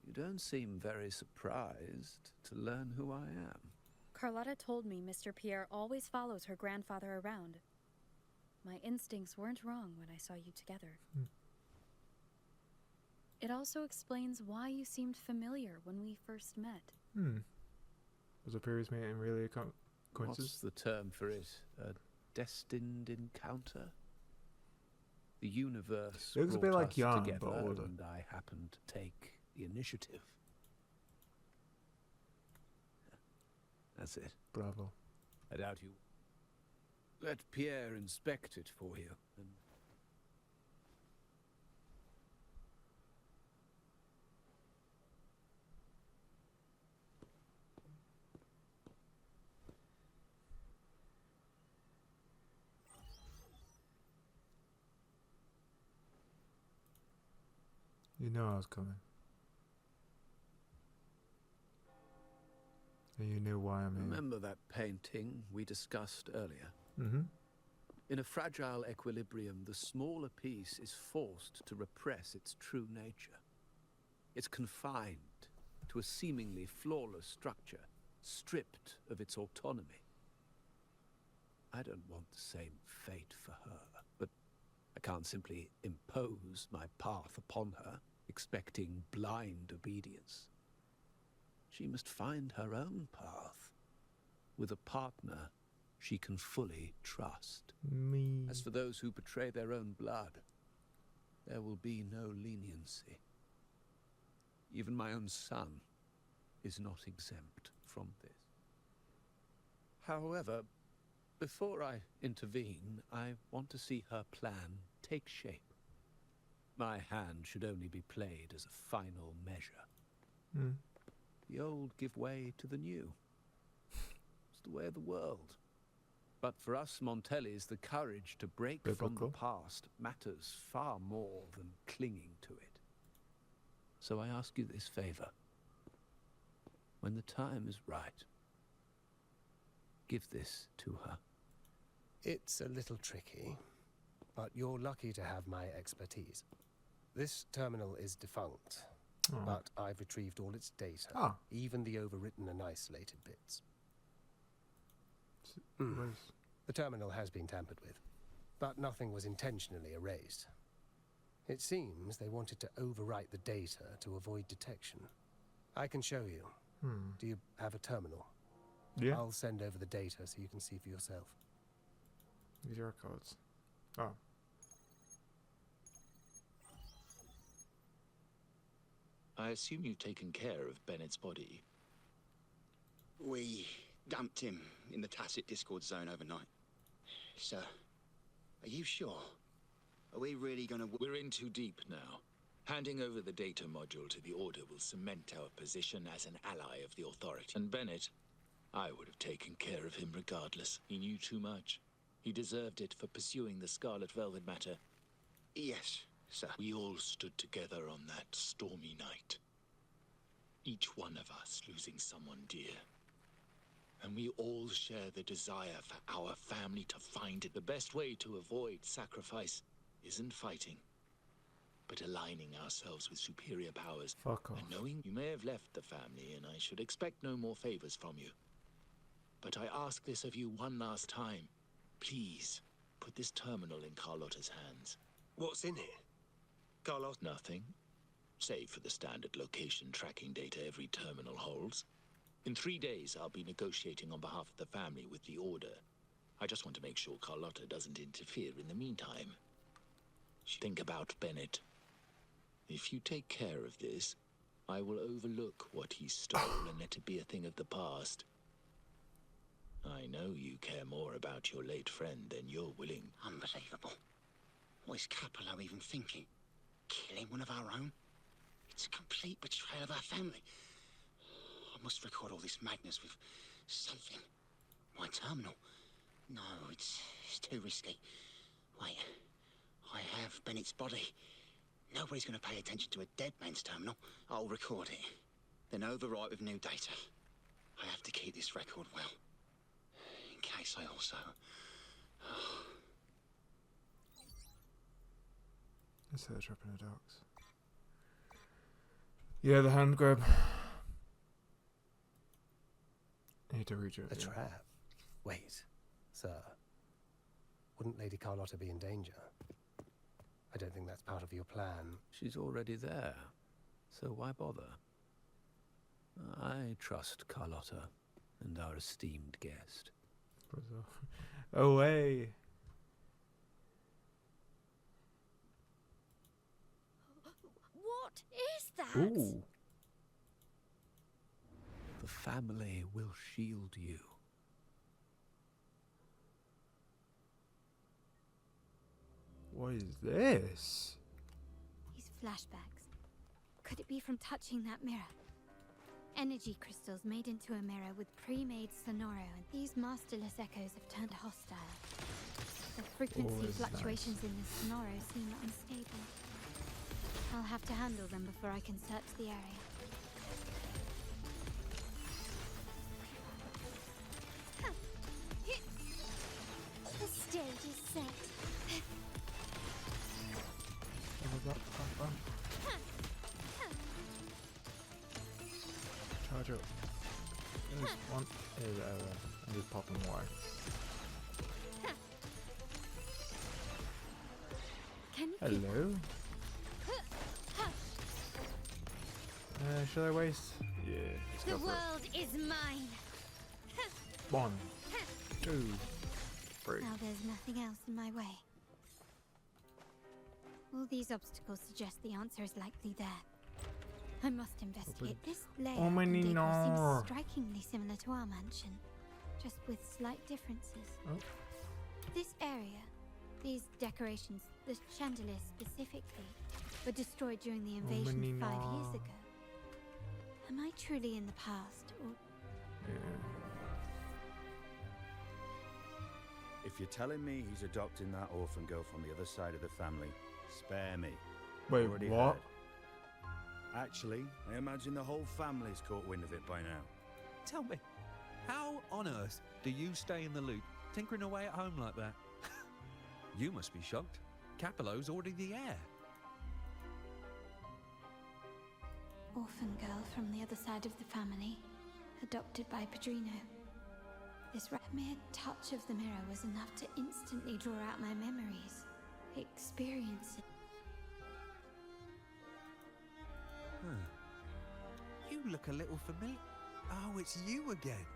You don't seem very surprised to learn who I am. Carlotta told me Mr. Pierre always follows her grandfather around. My instincts weren't wrong when I saw you together. It also explains why you seemed familiar when we first met. Was a previous meeting really a coincidence? What's the term for it? A destined encounter? The universe It looks a bit like Yarn, but older. And I happened to take the initiative. That's it. Bravo. I doubt you. Let Pierre inspect it for you. And You know I was coming. And you knew why I'm here. remember that painting we discussed earlier? In a fragile equilibrium, the smaller piece is forced to repress its true nature. It's confined to a seemingly flawless structure, stripped of its autonomy. I don't want the same fate for her, but I can't simply impose my path upon her, expecting blind obedience. She must find her own path, with a partner she can fully trust. Me. As for those who betray their own blood, there will be no leniency. Even my own son is not exempt from this. However, before I intervene, I want to see her plan take shape. My hand should only be played as a final measure. The old give way to the new. It's the way of the world. But for us Montellis, the courage to break from the past matters far more than clinging to it. So I ask you this favor. When the time is right, give this to her. It's a little tricky, but you're lucky to have my expertise. This terminal is defunct, but I've retrieved all its data, even the overwritten and isolated bits. The terminal has been tampered with, but nothing was intentionally erased. It seems they wanted to overwrite the data to avoid detection. I can show you. Do you have a terminal? Yeah. I'll send over the data so you can see for yourself. These are records. Oh. I assume you've taken care of Bennett's body. We dumped him in the tacit discord zone overnight. Sir, are you sure? Are we really gonna... We're in too deep now. Handing over the data module to the Order will cement our position as an ally of the Authority. And Bennett, I would have taken care of him regardless. He knew too much. He deserved it for pursuing the Scarlet Velvet matter. Yes, sir. We all stood together on that stormy night. Each one of us losing someone dear. And we all share the desire for our family to find it. The best way to avoid sacrifice isn't fighting, but aligning ourselves with superior powers. Fuck off. And knowing you may have left the family, and I should expect no more favors from you. But I ask this of you one last time. Please, put this terminal in Carlotta's hands. What's in here? Carlotta? Nothing, save for the standard location tracking data every terminal holds. In 3 days, I'll be negotiating on behalf of the family with the Order. I just want to make sure Carlotta doesn't interfere in the meantime. Think about Bennett. If you take care of this, I will overlook what he stole and let it be a thing of the past. I know you care more about your late friend than you're willing. Unbelievable. What is Capello even thinking? Killing one of our own? It's a complete betrayal of our family. I must record all this madness with something. My terminal? No, it's too risky. Wait, I have Bennett's body. Nobody's going to pay attention to a dead man's terminal. I'll record it, then overwrite with new data. I have to keep this record well, in case I also... Let's search up in the docks. Yeah, the hand grab. I need to reach it. A trap? Wait, sir. Wouldn't Lady Carlotta be in danger? I don't think that's part of your plan. She's already there, so why bother? I trust Carlotta and our esteemed guest. Away. What is that? Ooh. The family will shield you. What is this? These flashbacks. Could it be from touching that mirror? Energy crystals made into a mirror with pre-made sonoro, and these masterless echoes have turned hostile. The frequency fluctuations in the sonoro seem unstable. I'll have to handle them before I can search the area. The stage is set. Charge up. There's one error. I'm just popping away. Hello? Should I waste? Yeah. Let's The go for world is mine. it. 1, 2, 3. Now there's nothing else in my way. All these obstacles suggest the answer is likely there. I must investigate. This layout and decor seems strikingly similar to our mansion, just with slight differences. Oh. This area, these decorations, the chandelier specifically, were destroyed during the invasion 5 years ago. Am I truly in the past, or... Yeah. If you're telling me he's adopting that orphan girl from the other side of the family, spare me. Wait, Already what? heard. Actually, I imagine the whole family's caught wind of it by now. Tell me, how on earth do you stay in the loop, tinkering away at home like that? You must be shocked. Capello's already the heir. Orphan girl from the other side of the family, adopted by Padrino. This mere touch of the mirror was enough to instantly draw out my memories, experiences. You look a little familiar. Oh, it's you again.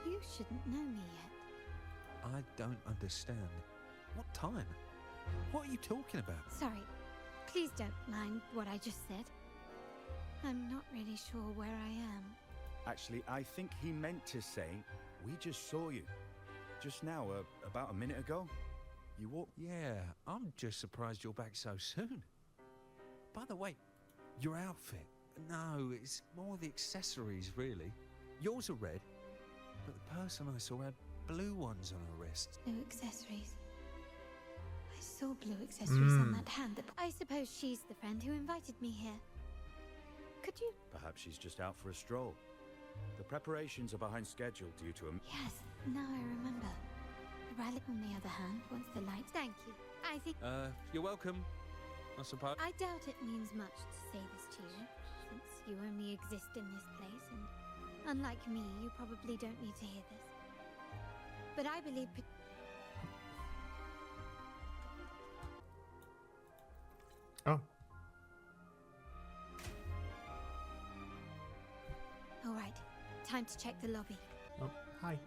You shouldn't know me yet. I don't understand. What time? What are you talking about? Sorry. Please don't mind what I just said. I'm not really sure where I am. Actually, I think he meant to say, we just saw you. Just now, about a minute ago. You walked... Yeah, I'm just surprised you're back so soon. By the way, your outfit. No, it's more the accessories, really. Yours are red, but the person I saw had blue ones on her wrists. Blue accessories. I saw blue accessories on that hand. I suppose she's the friend who invited me here. Could you... Perhaps she's just out for a stroll. The preparations are behind schedule due to a... Yes, now I remember. The rally, on the other hand, once the lights... Thank you. I think... You're welcome, I suppose. I doubt it means much to say this to you, since you only exist in this place, and unlike me, you probably don't need to hear this. But I believe... Oh. All right, time to check the lobby. Oh, hi.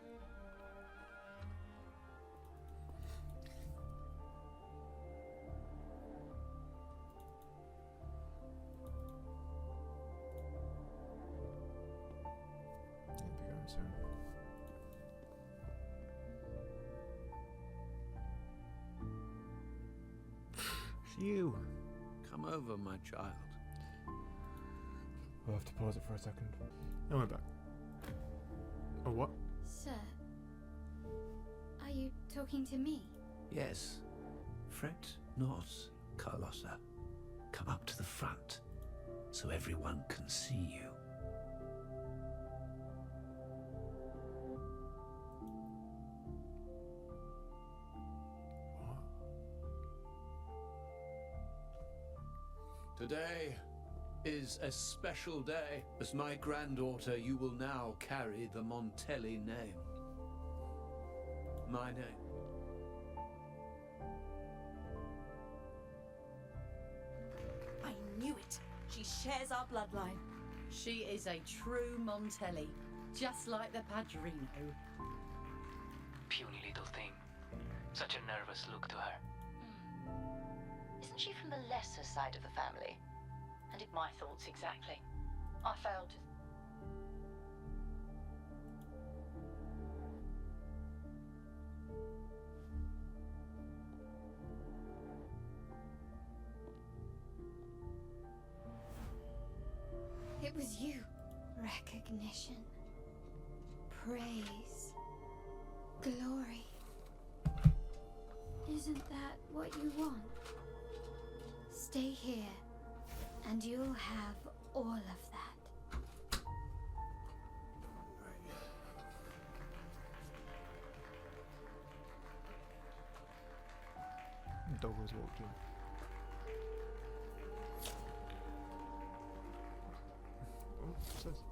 You'll be going soon. It's you. Come over, my child. We'll have to pause it for a second. And we're back. Oh, what? Sir, are you talking to me? Yes. Fret not, Carlotta. Come up to the front, so everyone can see you. Today is a special day. As my granddaughter, you will now carry the Montelli name. My name. I knew it. She shares our bloodline. She is a true Montelli, just like the Padrino. Puny little thing. Such a nervous look to her. Isn't she from the lesser side of the family? I did my thoughts exactly. I failed to... It was you. Recognition. Praise. Glory. Isn't that what you want? Stay here, and you'll have all of that. Dog was walked in. Oh, what's this?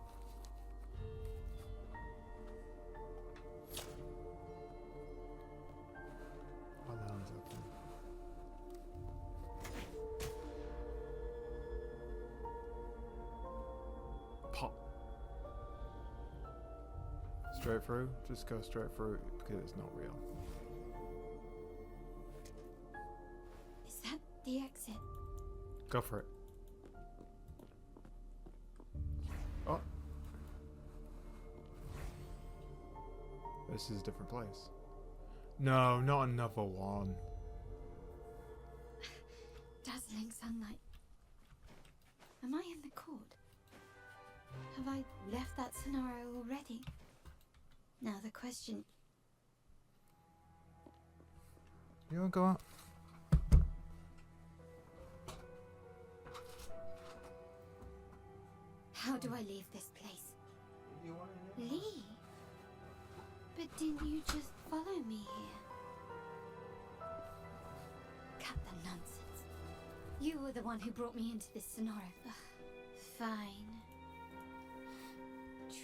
Oh, that one's open. Pop. Straight through? Just go straight through because it's not real. Is that the exit? Go for it. Oh. This is a different place. No, not another one. Dazzling sunlight. Am I in the court? Have I left that scenario already? Now the question... You wanna go out? How do I leave this place? Leave? But didn't you just follow me here? Cut the nonsense. You were the one who brought me into this scenario. Ugh, fine.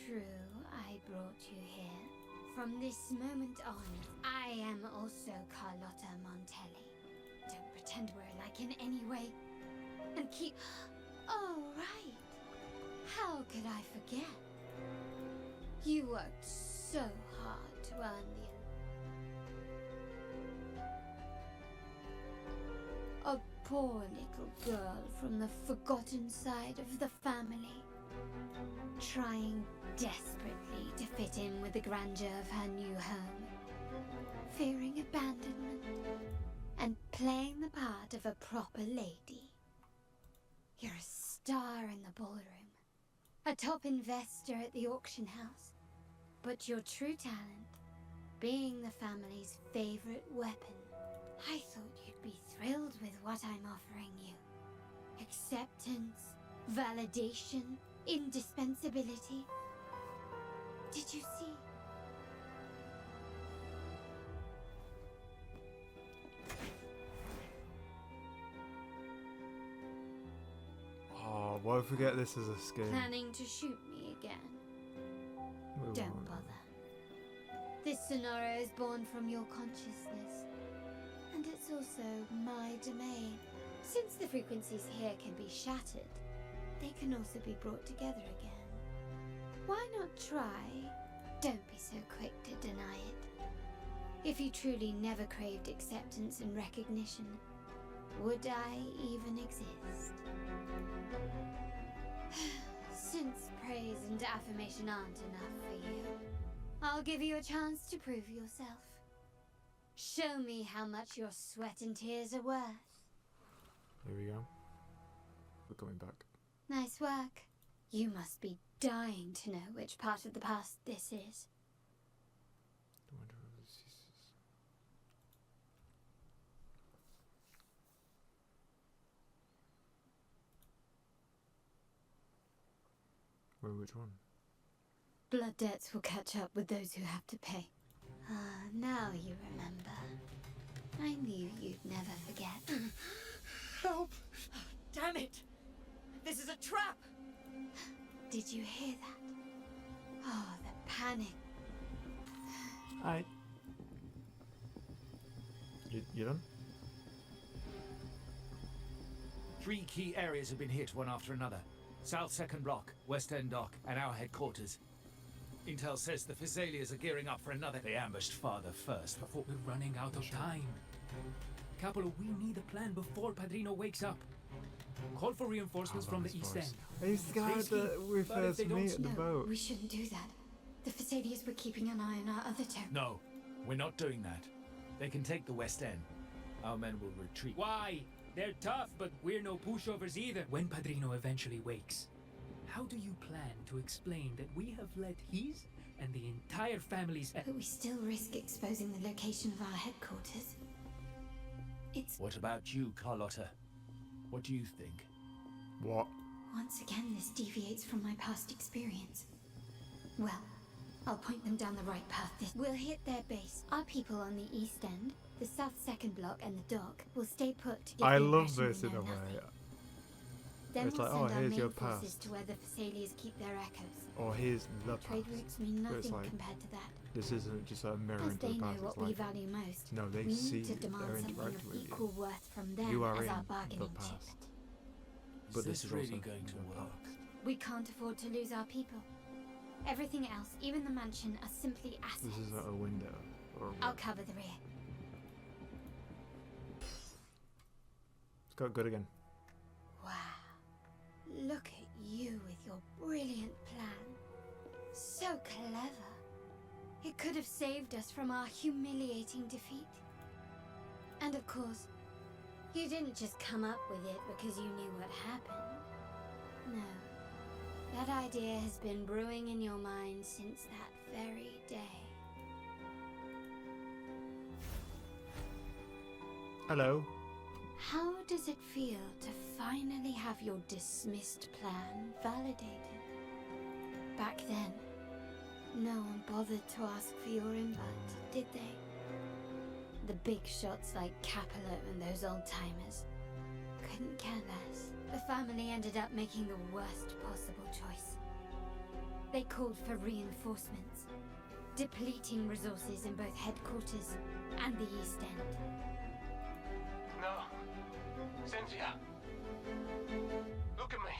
True, I brought you here. From this moment on, I am also Carlotta Montelli. Don't pretend we're alike in any way. And keep... Oh, right. How could I forget? You worked so hard to earn the... A poor little girl from the forgotten side of the family, trying desperately to fit in with the grandeur of her new home, fearing abandonment, and playing the part of a proper lady. You're a star in the ballroom, a top investor at the auction house, but your true talent, being the family's favorite weapon. I thought you'd be thrilled with what I'm offering you. Acceptance, validation, indispensability. Did you see? Oh, why forget this is a skin? Planning to shoot me again? Don't bother. This scenario is born from your consciousness. And it's also my domain. Since the frequencies here can be shattered, they can also be brought together again. Why not try? Don't be so quick to deny it. If you truly never craved acceptance and recognition, would I even exist? Since praise and affirmation aren't enough for you, I'll give you a chance to prove yourself. Show me how much your sweat and tears are worth. Here we go. We're coming back. Nice work. You must be dying to know which part of the past this is. I wonder if this is... Wait, which one? Blood debts will catch up with those who have to pay. Ah, now you remember. I knew you'd never forget. Help! Damn it! This is a trap! Did you hear that? Oh, the panic. Hi. You done? 3 key areas have been hit one after another. South 2nd Block, West End Dock, and our headquarters. Intel says the Physaelias are gearing up for another. They ambushed Father first before... We're running out of time. Capital, we need a plan before Padrino wakes up. Call for reinforcements from the east end. He's the guy that we first meet at the boat. We shouldn't do that. The Physaelias were keeping an eye on our other territory. No, we're not doing that. They can take the West End. Our men will retreat. Why? They're tough, but we're no pushovers either. When Padrino eventually wakes, how do you plan to explain that we have let his and the entire family's... But we still risk exposing the location of our headquarters. It's... What about you, Carlotta? What do you think? What? Once again, this deviates from my past experience. Well, I'll point them down the right path. We'll hit their base. Our people on the east end, the South 2nd Block, and the dock will stay put to give I the love impression this we in know a way. nothing. Then It's we'll like, send oh, our here's main your forces past. to where the Physaelias keep their echoes. Or here's the past. Trade routes mean But it's nothing like, compared to that. this isn't just a mirror As into they the know past. what It's we like, value most. no, they we see need to demand they're something interacting of with equal you. worth from them You are as in our the bargaining past. chip. But this is is really also going to the work. past. We can't afford to lose our people. Everything else, even the mansion, are simply assets. This is a window. Or I'll cover the rear. It's got good again. Wow. Look at you with your brilliant plan. So clever. It could have saved us from our humiliating defeat. And of course, you didn't just come up with it because you knew what happened. No. That idea has been brewing in your mind since that very day. Hello. How does it feel to finally have your dismissed plan validated? Back then, no one bothered to ask for your input, did they? The big shots like Capello and those old-timers couldn't care less. The family ended up making the worst possible choice. They called for reinforcements, depleting resources in both headquarters and the East End. No. Cynthia. Look at me.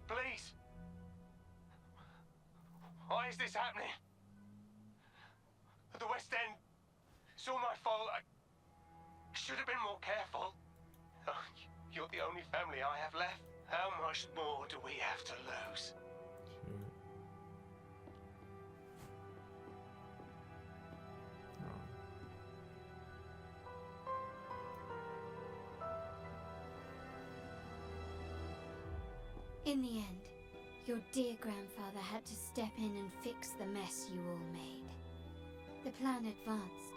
Please. Why is this happening? West End. It's all my fault. I should have been more careful. Oh, you're the only family I have left. How much more do we have to lose? In the end, your dear grandfather had to step in and fix the mess you all made. The plan advanced,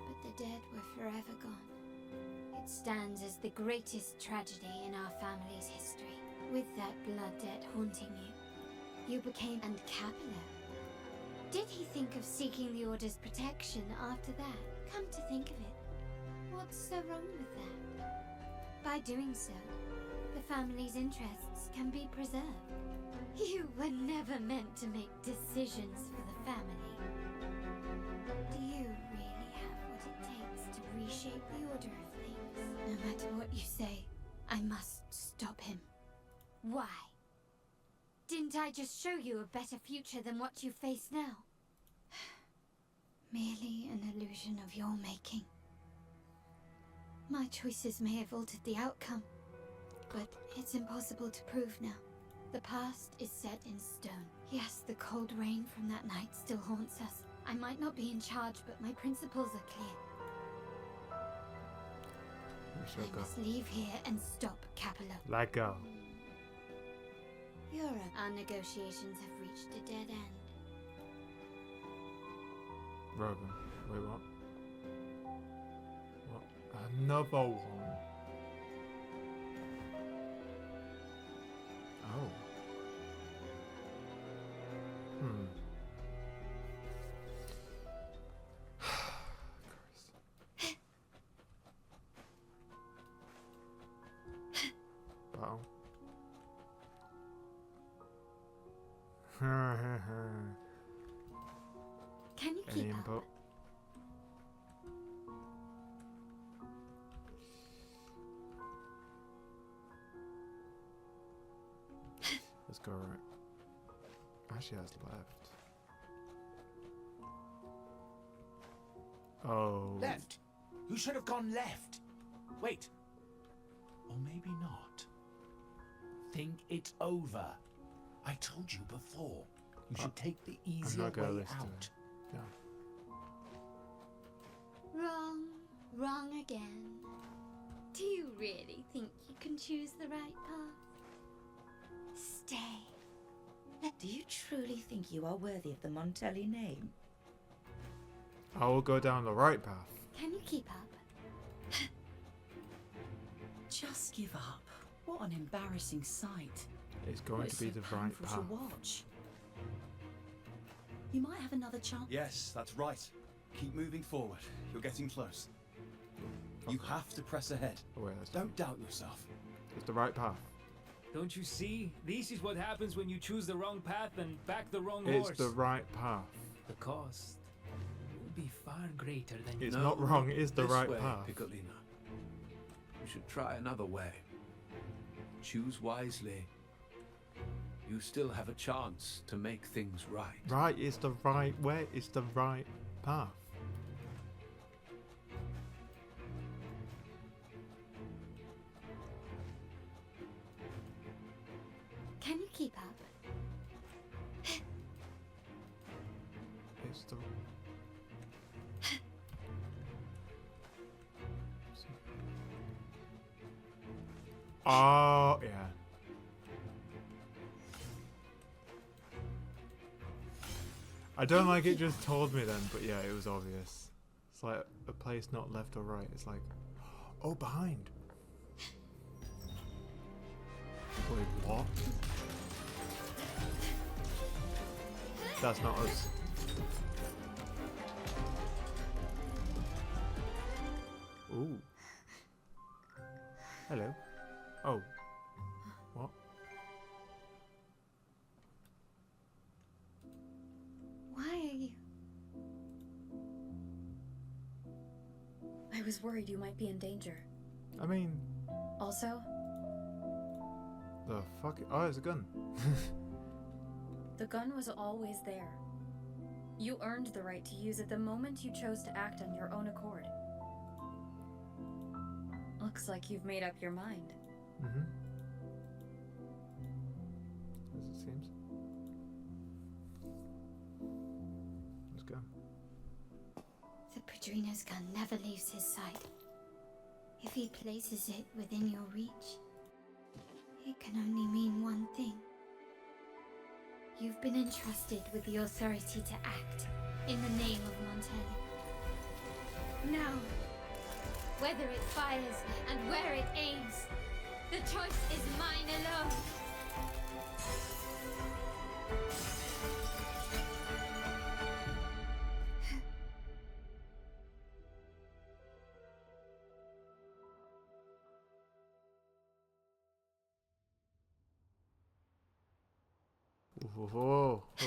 but the dead were forever gone. It stands as the greatest tragedy in our family's history. With that blood debt haunting you, you became and Capello. Did he think of seeking the Order's protection after that? Come to think of it, what's so wrong with that? By doing so, the family's interests can be preserved. You were never meant to make decisions for the family. Do you really have what it takes to reshape the order of things? No matter what you say, I must stop him. Why? Didn't I just show you a better future than what you face now? Merely an illusion of your making. My choices may have altered the outcome, but it's impossible to prove now. The past is set in stone. Yes, the cold rain from that night still haunts us. I might not be in charge, but my principles are clear. I must leave here and stop Capello. Let go. Our negotiations have reached a dead end. Robin. Wait, what? What? Another one. Oh. Wow. Can you Any keep input? up? Let's go right. Actually, has left. Oh. Left? You should have gone left. Wait. Or maybe not. Think it over. I told you before. You should take the easier way out. Yeah. Wrong again. Do you really think you can choose the right path? Stay. Do you truly think you are worthy of the Montelli name? I will go down the right path. Can you keep up? Just give up. What an embarrassing sight. It's going to be the right path. To watch. You might have another chance. Yes, that's right. Keep moving forward. You're getting close. You have to press ahead. Oh, wait, Don't doubt yourself. It's the right path. Don't you see? This is what happens when you choose the wrong path and back the wrong horse. It's the right path. The cost will be far greater than you It's know. not wrong, it is the This right way, path. Piccolina. You should try another way. Choose wisely. You still have a chance to make things right. Right, it's the right way. It's the right path. Can you keep up? It's the... Oh, yeah. I don't like it just told me then, but yeah, it was obvious. It's like a place not left or right. It's like, oh, behind. Wait, what? That's not us. Ooh. Hello. Oh. What? Why are you? I was worried you might be in danger. I mean... Also, The fuck? Oh, it's a gun. the gun was always there. You earned the right to use it the moment you chose to act on your own accord. Looks like you've made up your mind. Mm-hmm. As it seems. Let's go. The Padrino's gun never leaves his side. If he places it within your reach, it can only mean one thing. You've been entrusted with the authority to act in the name of Montelli. Now, whether it fires and where it aims, the choice is mine alone.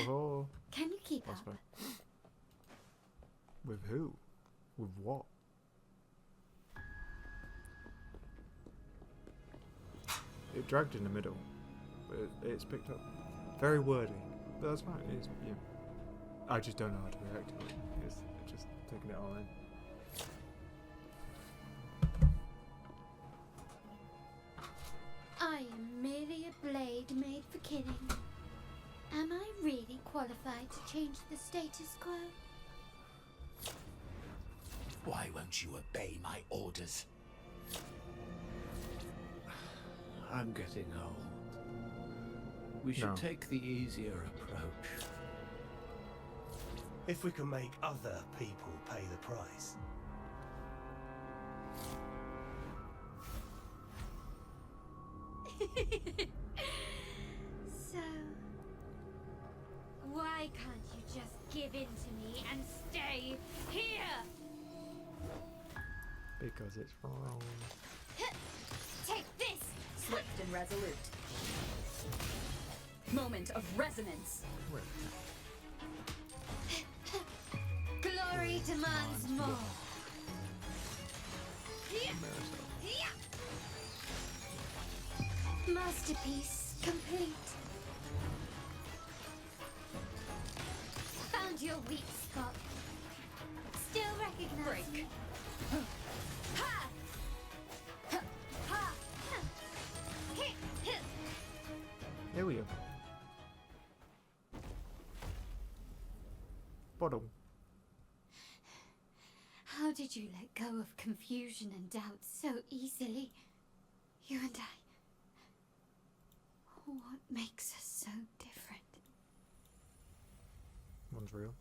Oh. Can you keep up? With who? With what? It dragged in the middle, but it's picked up. Very wordy, but that's fine. It's, yeah. I just don't know how to react to it. It's just taking it all in. I am merely a blade made for killing. Am I really qualified to change the status quo? Why won't you obey my orders? I'm getting old. We should take the easier approach. If we can make other people pay the price. So, why can't you just give in to me and stay here? Because it's wrong. Take this! Swift and resolute. Moment of resonance. Glory demands more. Masterpiece complete. Found your weak spot. Still recognize me. Ha! Ha! Ha! Here we go. Bottle. How did you let go of confusion and doubt so easily? You and I. What makes us so different? One's real.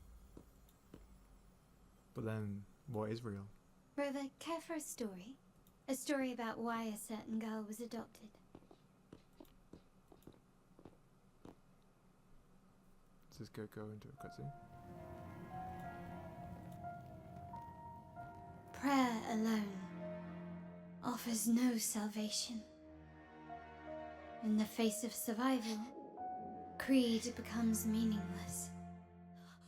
But then, what is real? Rover, care for a story? A story about why a certain girl was adopted. Does this go into a cutscene? Prayer alone offers no salvation. In the face of survival, creed becomes meaningless.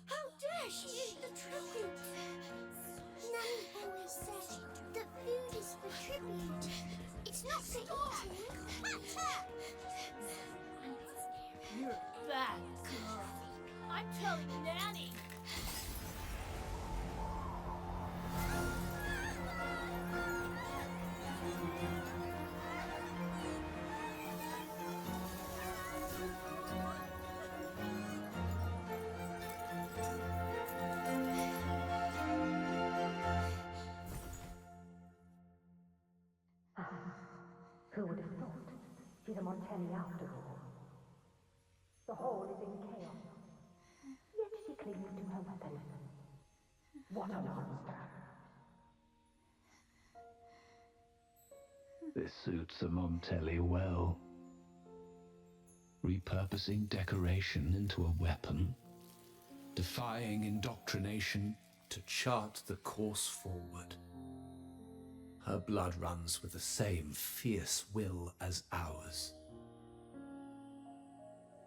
How dare she eat the tribute? Nanny always says that food is for tribute. It's not for eating. You're a bad girl. I'm telling Nanny. Who would have thought? She's a Montelli after all. The hall is in chaos. Yet she clings to her weapon. What a monster! This suits a Montelli well. Repurposing decoration into a weapon, defying indoctrination to chart the course forward. Her blood runs with the same fierce will as ours.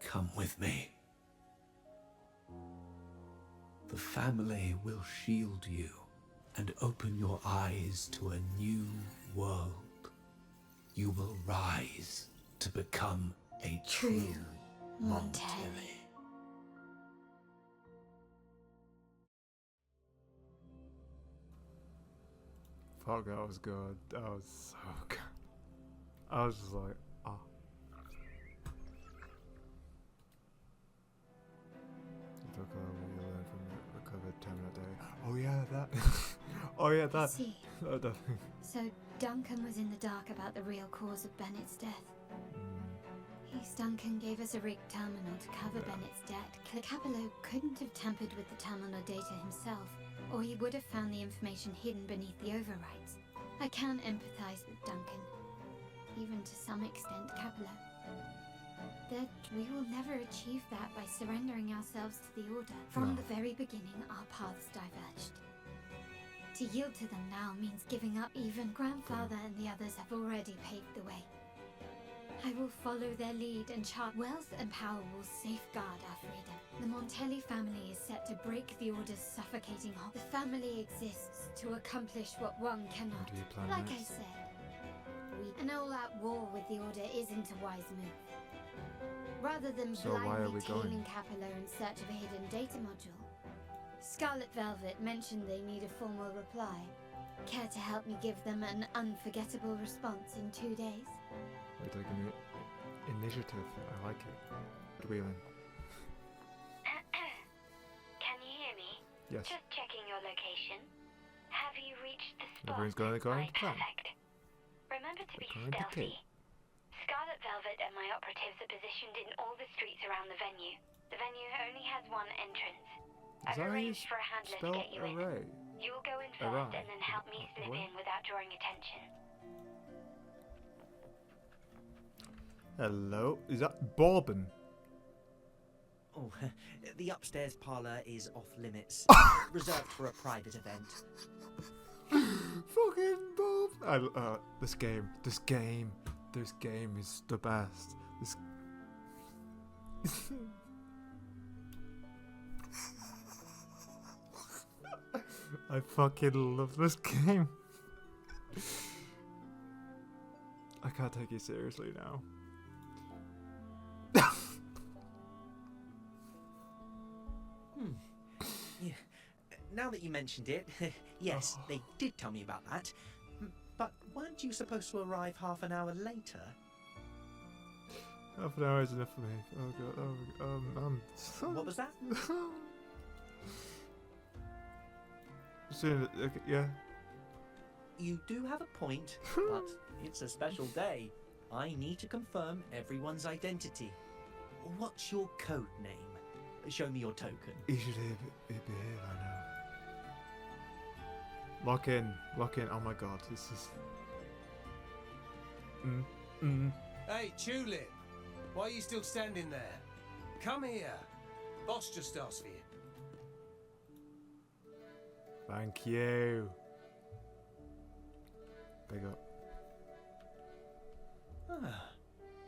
Come with me. The family will shield you and open your eyes to a new world. You will rise to become a true Montelli. Fuck, that was good. That was so good. I was just like, ah. You took over what you learned from the recovered Terminal Day. Oh yeah, that. Oh yeah, that. See. That. So Duncan was in the dark about the real cause of Bennett's death. East Duncan gave us a rigged terminal to cover Bennett's debt. Capello couldn't have tampered with the terminal data himself, or he would have found the information hidden beneath the overrides. I can empathize with Duncan, even to some extent Capello. We will never achieve that by surrendering ourselves to the Order. From the very beginning, our paths diverged. To yield to them now means giving up. Even Grandfather and the others have already paved the way. I will follow their lead and chart. Wealth and power will safeguard our freedom. The Montelli family is set to break the Order's suffocating hold. The family exists to accomplish what one cannot. Like I said, an all-out war with the Order isn't a wise move. Rather than blindly tailing Capello in search of a hidden data module, Scarlet Velvet mentioned they need a formal reply. Care to help me give them an unforgettable response in 2 days? We're taking the initiative. I like it. Wheeling. Can you hear me? Yes. Just checking your location. Have you reached the spot? Everyone's going according to plan. Perfect. Remember to be stealthy. Scarlet Velvet and my operatives are positioned in all the streets around the venue. The venue only has one entrance. I've arranged for a handler to get you in. You will go in first and then help me slip in without drawing attention. Hello, is that Bourbon? Oh, the upstairs parlour is off limits, reserved for a private event. Fucking Bob! This game is the best. This. I fucking love this game. I can't take you seriously now. Yeah. Now that you mentioned it, yes, they did tell me about that. But weren't you supposed to arrive half an hour later? Half an hour is enough for me. Oh god. What was that? Soon, okay, yeah. You do have a point, but it's a special day. I need to confirm everyone's identity. What's your code name? Show me your token. You should be here by now. Lock in. Oh my god, this is. Hey, Tulip! Why are you still standing there? Come here. Boss just asked for you. Thank you. Big up. Ah,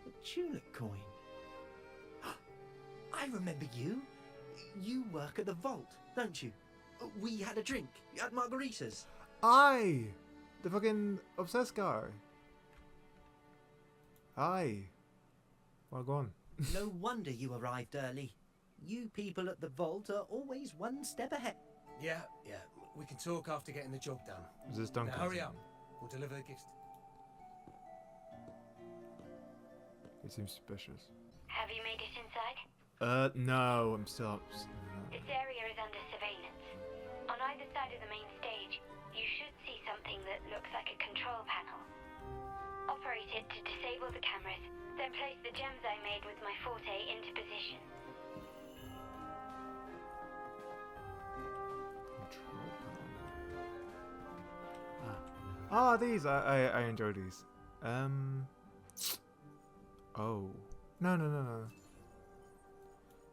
a tulip coin. I remember you. You work at the vault, don't you? We had a drink at margaritas. Aye! The fucking obsessed guy. Aye. Well, go on. No wonder you arrived early. You people at the vault are always one step ahead. Yeah. We can talk after getting the job done. Is this Duncan? Now hurry up. We'll deliver the gifts. It seems suspicious. Have you made it inside? No, I'm still up. This area is under surveillance. On either side of the main stage, you should see something that looks like a control panel. Operate it to disable the cameras, then place the gems I made with my forte into position. These I enjoy these. Oh. No.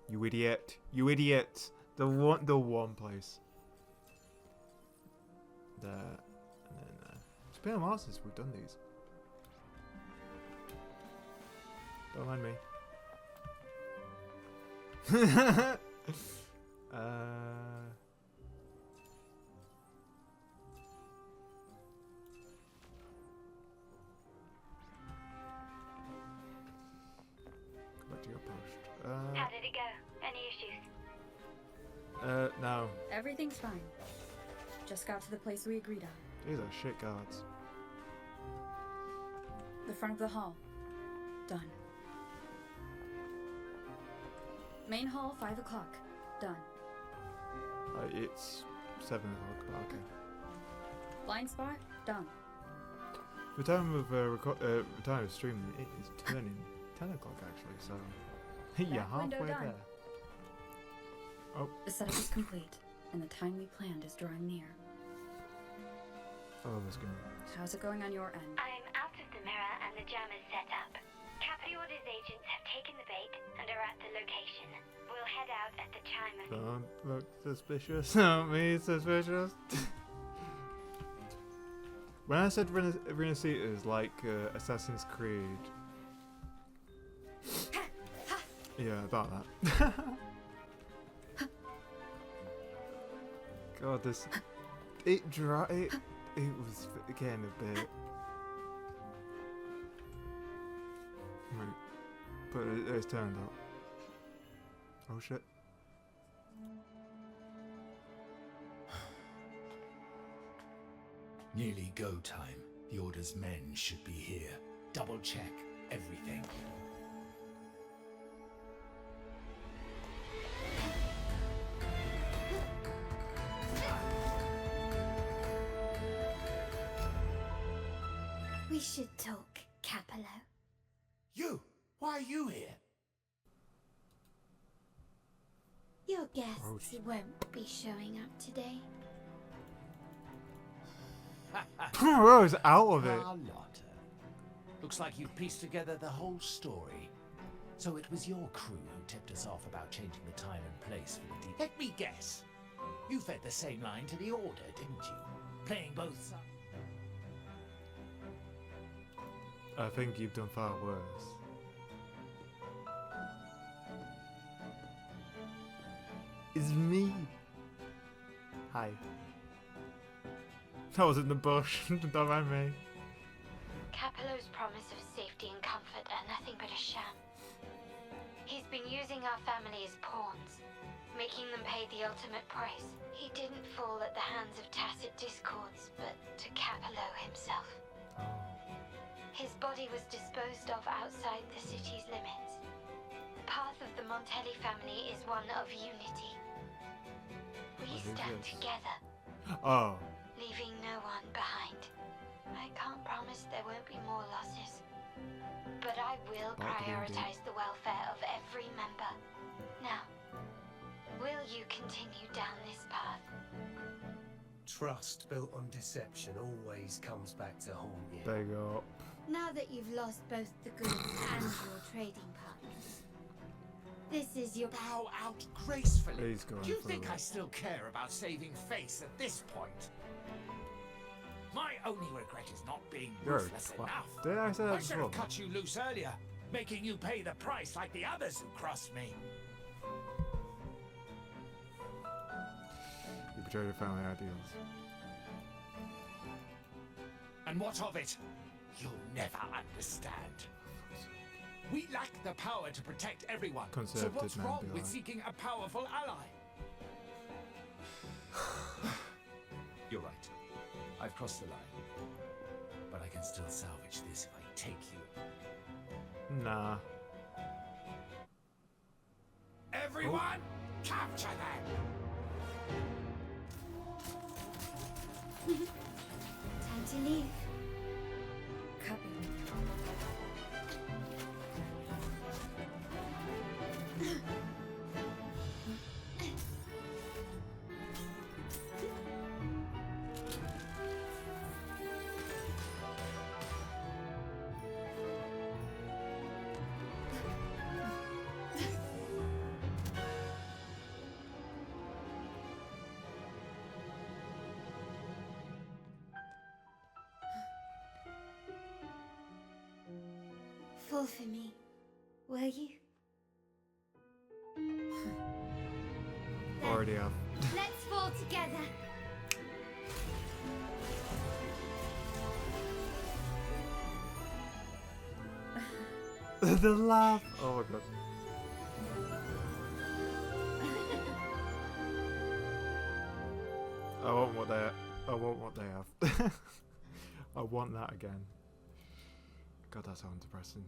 You idiot. The one place. There. And then there. It's been a while since we've done these. Don't mind me. Back to your post. How did it go? Any issues? No. Everything's fine. Just got to the place we agreed on. These are shit guards. The front of the hall. Done. Main hall, 5 o'clock. Done. It's 7 o'clock, but okay. Blind spot? Done. The time of time of streaming, it is turning 10 o'clock actually, so you're halfway there. Oh. The setup is complete, and the time we planned is drawing near. Oh, that's good. How's it going on your end? I'm out of the mirror and the jam is set up. Cappy Order's agents have taken the bait and are at the location. We'll head out at the chime of... Don't look suspicious. Don't be suspicious. When I said Renacita is like Assassin's Creed. Yeah, about that. God, this... It was getting a bit... Right. But it's turned up. Oh shit. Nearly go time. The Order's men should be here. Double check everything. We should talk, Capello. You! Why are you here? Your guests won't be showing up today. Rose out of it. Carlotta. Looks like you've pieced together the whole story. So it was your crew who tipped us off about changing the time and place for the deep. Let me guess. You fed the same line to the Order, didn't you? Playing both sides. I think you've done far worse. It's me. Hi. I was in the bush. Don't mind me. Capello's promise of safety and comfort are nothing but a sham. He's been using our family as pawns, making them pay the ultimate price. He didn't fall at the hands of tacit discords, but to Capello himself. His body was disposed of outside the city's limits. The path of the Montelli family is one of unity. We stand together. Oh. Leaving no one behind. I can't promise there won't be more losses, but I will prioritize the welfare of every member. Now, will you continue down this path? Trust built on deception always comes back to haunt you. There you go. Now that you've lost both the goods and your trading partners, this is your... Bow out gracefully. He's going Do you for think it. I still care about saving face at this point? My only regret is not being You're a ruthless twat. enough. Did I say that I should have before? cut you loose earlier, making you pay the price like the others who crossed me. You betrayed your family ideals. And what of it? You'll never understand. We lack the power to protect everyone. So Conservative what's man wrong be with like. seeking a powerful ally? You're right. I've crossed the line. But I can still salvage this if I take you. Nah. Everyone, capture them! Time to leave. Copy. Fall for me, will you? Already have. Let's fall together. The laugh. Oh my god. I want what that. I want what they have. I want that again. God, that sounds depressing.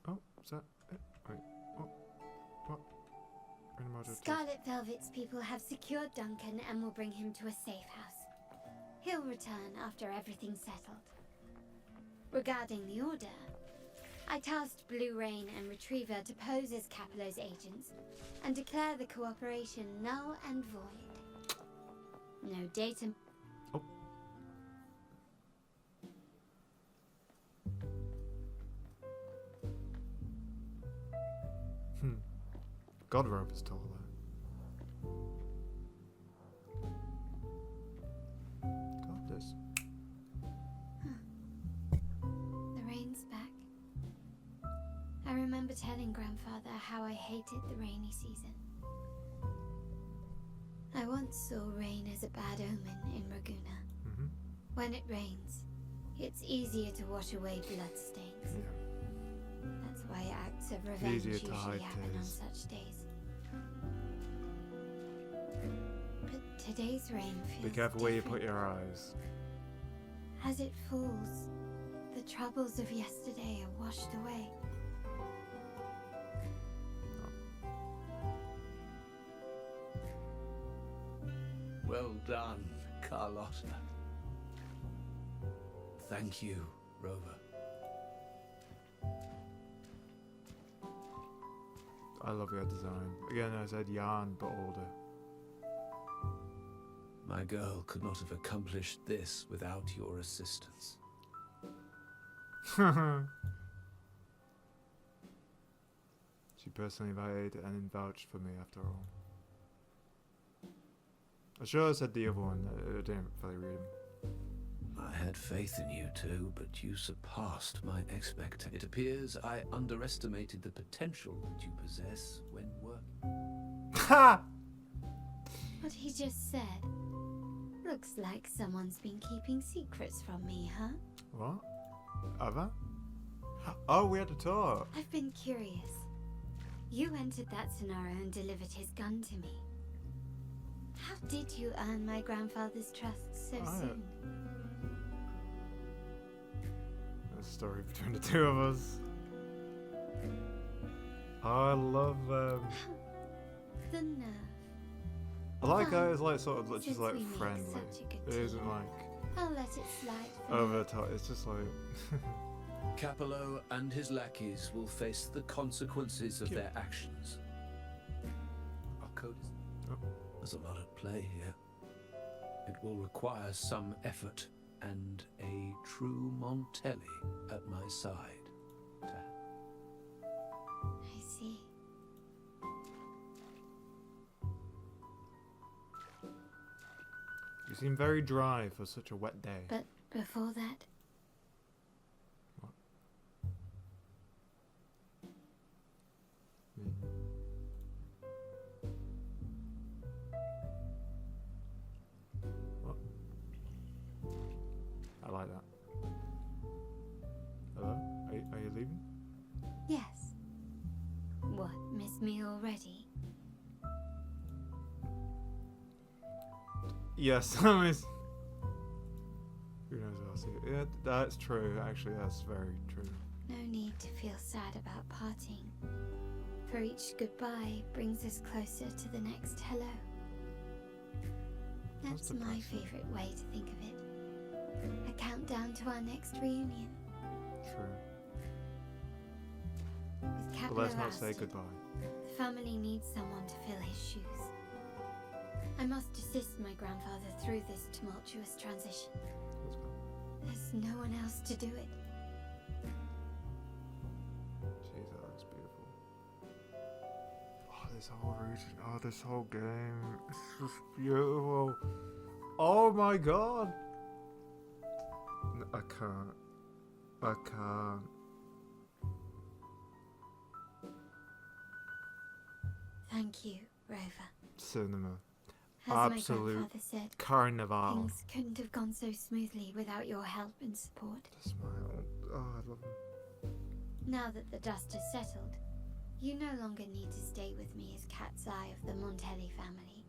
Oh, is that it? Wait, what? Scarlet Velvet's people have secured Duncan and will bring him to a safe house. He'll return after everything's settled. Regarding the order, I tasked Blue Rain and Retriever to pose as Capello's agents and declare the cooperation null and void. No data... Oh. God rope is taller. God, this. The rain's back. I remember telling Grandfather how I hated the rainy season. I once saw rain as a bad omen in Raguna. When it rains, it's easier to wash away bloodstains. Yeah. That's why acts of revenge usually happen on such days. But today's rain feels Be careful where you put different. your eyes. As it falls, the troubles of yesterday are washed away. Well done, Carlotta. Thank you, Rover. I love your design. Again, I said yarn, but older. My girl could not have accomplished this without your assistance. She personally invited and vouched for me after all. I sure I said the other one. I didn't really read them. I had faith in you too, but you surpassed my expectations. It appears I underestimated the potential that you possess when working. Ha! What he just said. Looks like someone's been keeping secrets from me, huh? What? Have I? Oh, we had to talk. I've been curious. You entered that scenario and delivered his gun to me. How did you earn my grandfather's trust so soon? There's a story between the two of us. I love The nerve. I like how Fine. it's like sort of just Since like we make friendly. such a good It team, isn't like I'll let it slide for over now. the top. It's just like Capello and his lackeys will face the consequences of their actions. Our code is... There's a lot at play here. It will require some effort and a true Montelli at my side. I see. you seem very dry for such a wet day. But before that, What? I like that. Hello? Are you leaving? yes. What, miss me already? Yes, I miss. Who knows what I'll see? Yeah, that's true. Actually, that's very true. No need to feel sad about parting. For each goodbye brings us closer to the next hello. That's my favorite way to think of it. A countdown to our next reunion. True. With But Capello let's not say ousted, goodbye. the family needs someone to fill his shoes. I must assist my grandfather through this tumultuous transition. There's no one else to do it. Jeez, that looks beautiful. Oh, this whole region. Oh, this whole game. It's just beautiful. Oh my god. I can't. I can't. Thank you, Rover. Cinema. As my Absolute grandfather said, carnival. things couldn't have gone so smoothly without your help and support. The smile. Oh, I love him. Now that the dust has settled, You no longer need to stay with me as Cat's Eye of the Montelli family.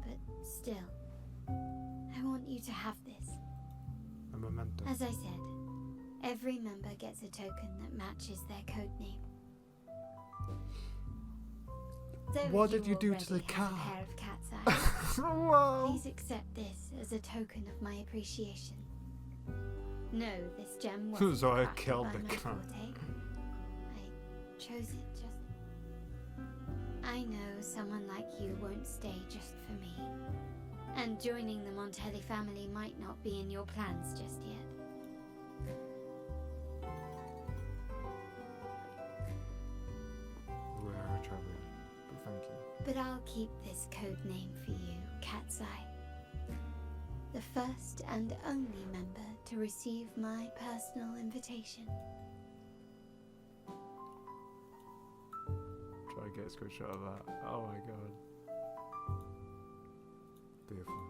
But still, I want you to have this. A memento. As I said, every member gets a token that matches their codename. What did you do to the cat? A pair of cat's eyes. Wow. Please accept this as a token of my appreciation. No, this gem wasn't So I crafted killed by the my cat. forte. I chose it just... I know someone like you won't stay just for me. And joining the Montelli family might not be in your plans just yet. We're traveling, but thank you. But I'll keep this code name for you, Cat's Eye. The first and only member to receive my personal invitation. Try to get a screenshot of that. Oh my god. Beautiful.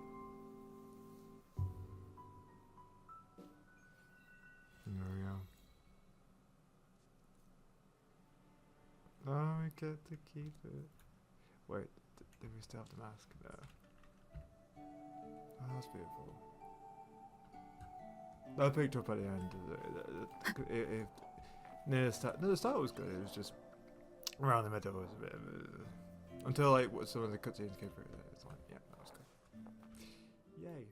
There we go. Oh, we get to keep it. Wait, did we still have the mask there? Oh, that's beautiful. I picked up at the end. Near the start, no, the start was good. It was just around the middle was a bit of a, until like some of the cutscenes came through there. It's like, yeah, that was good. Yay.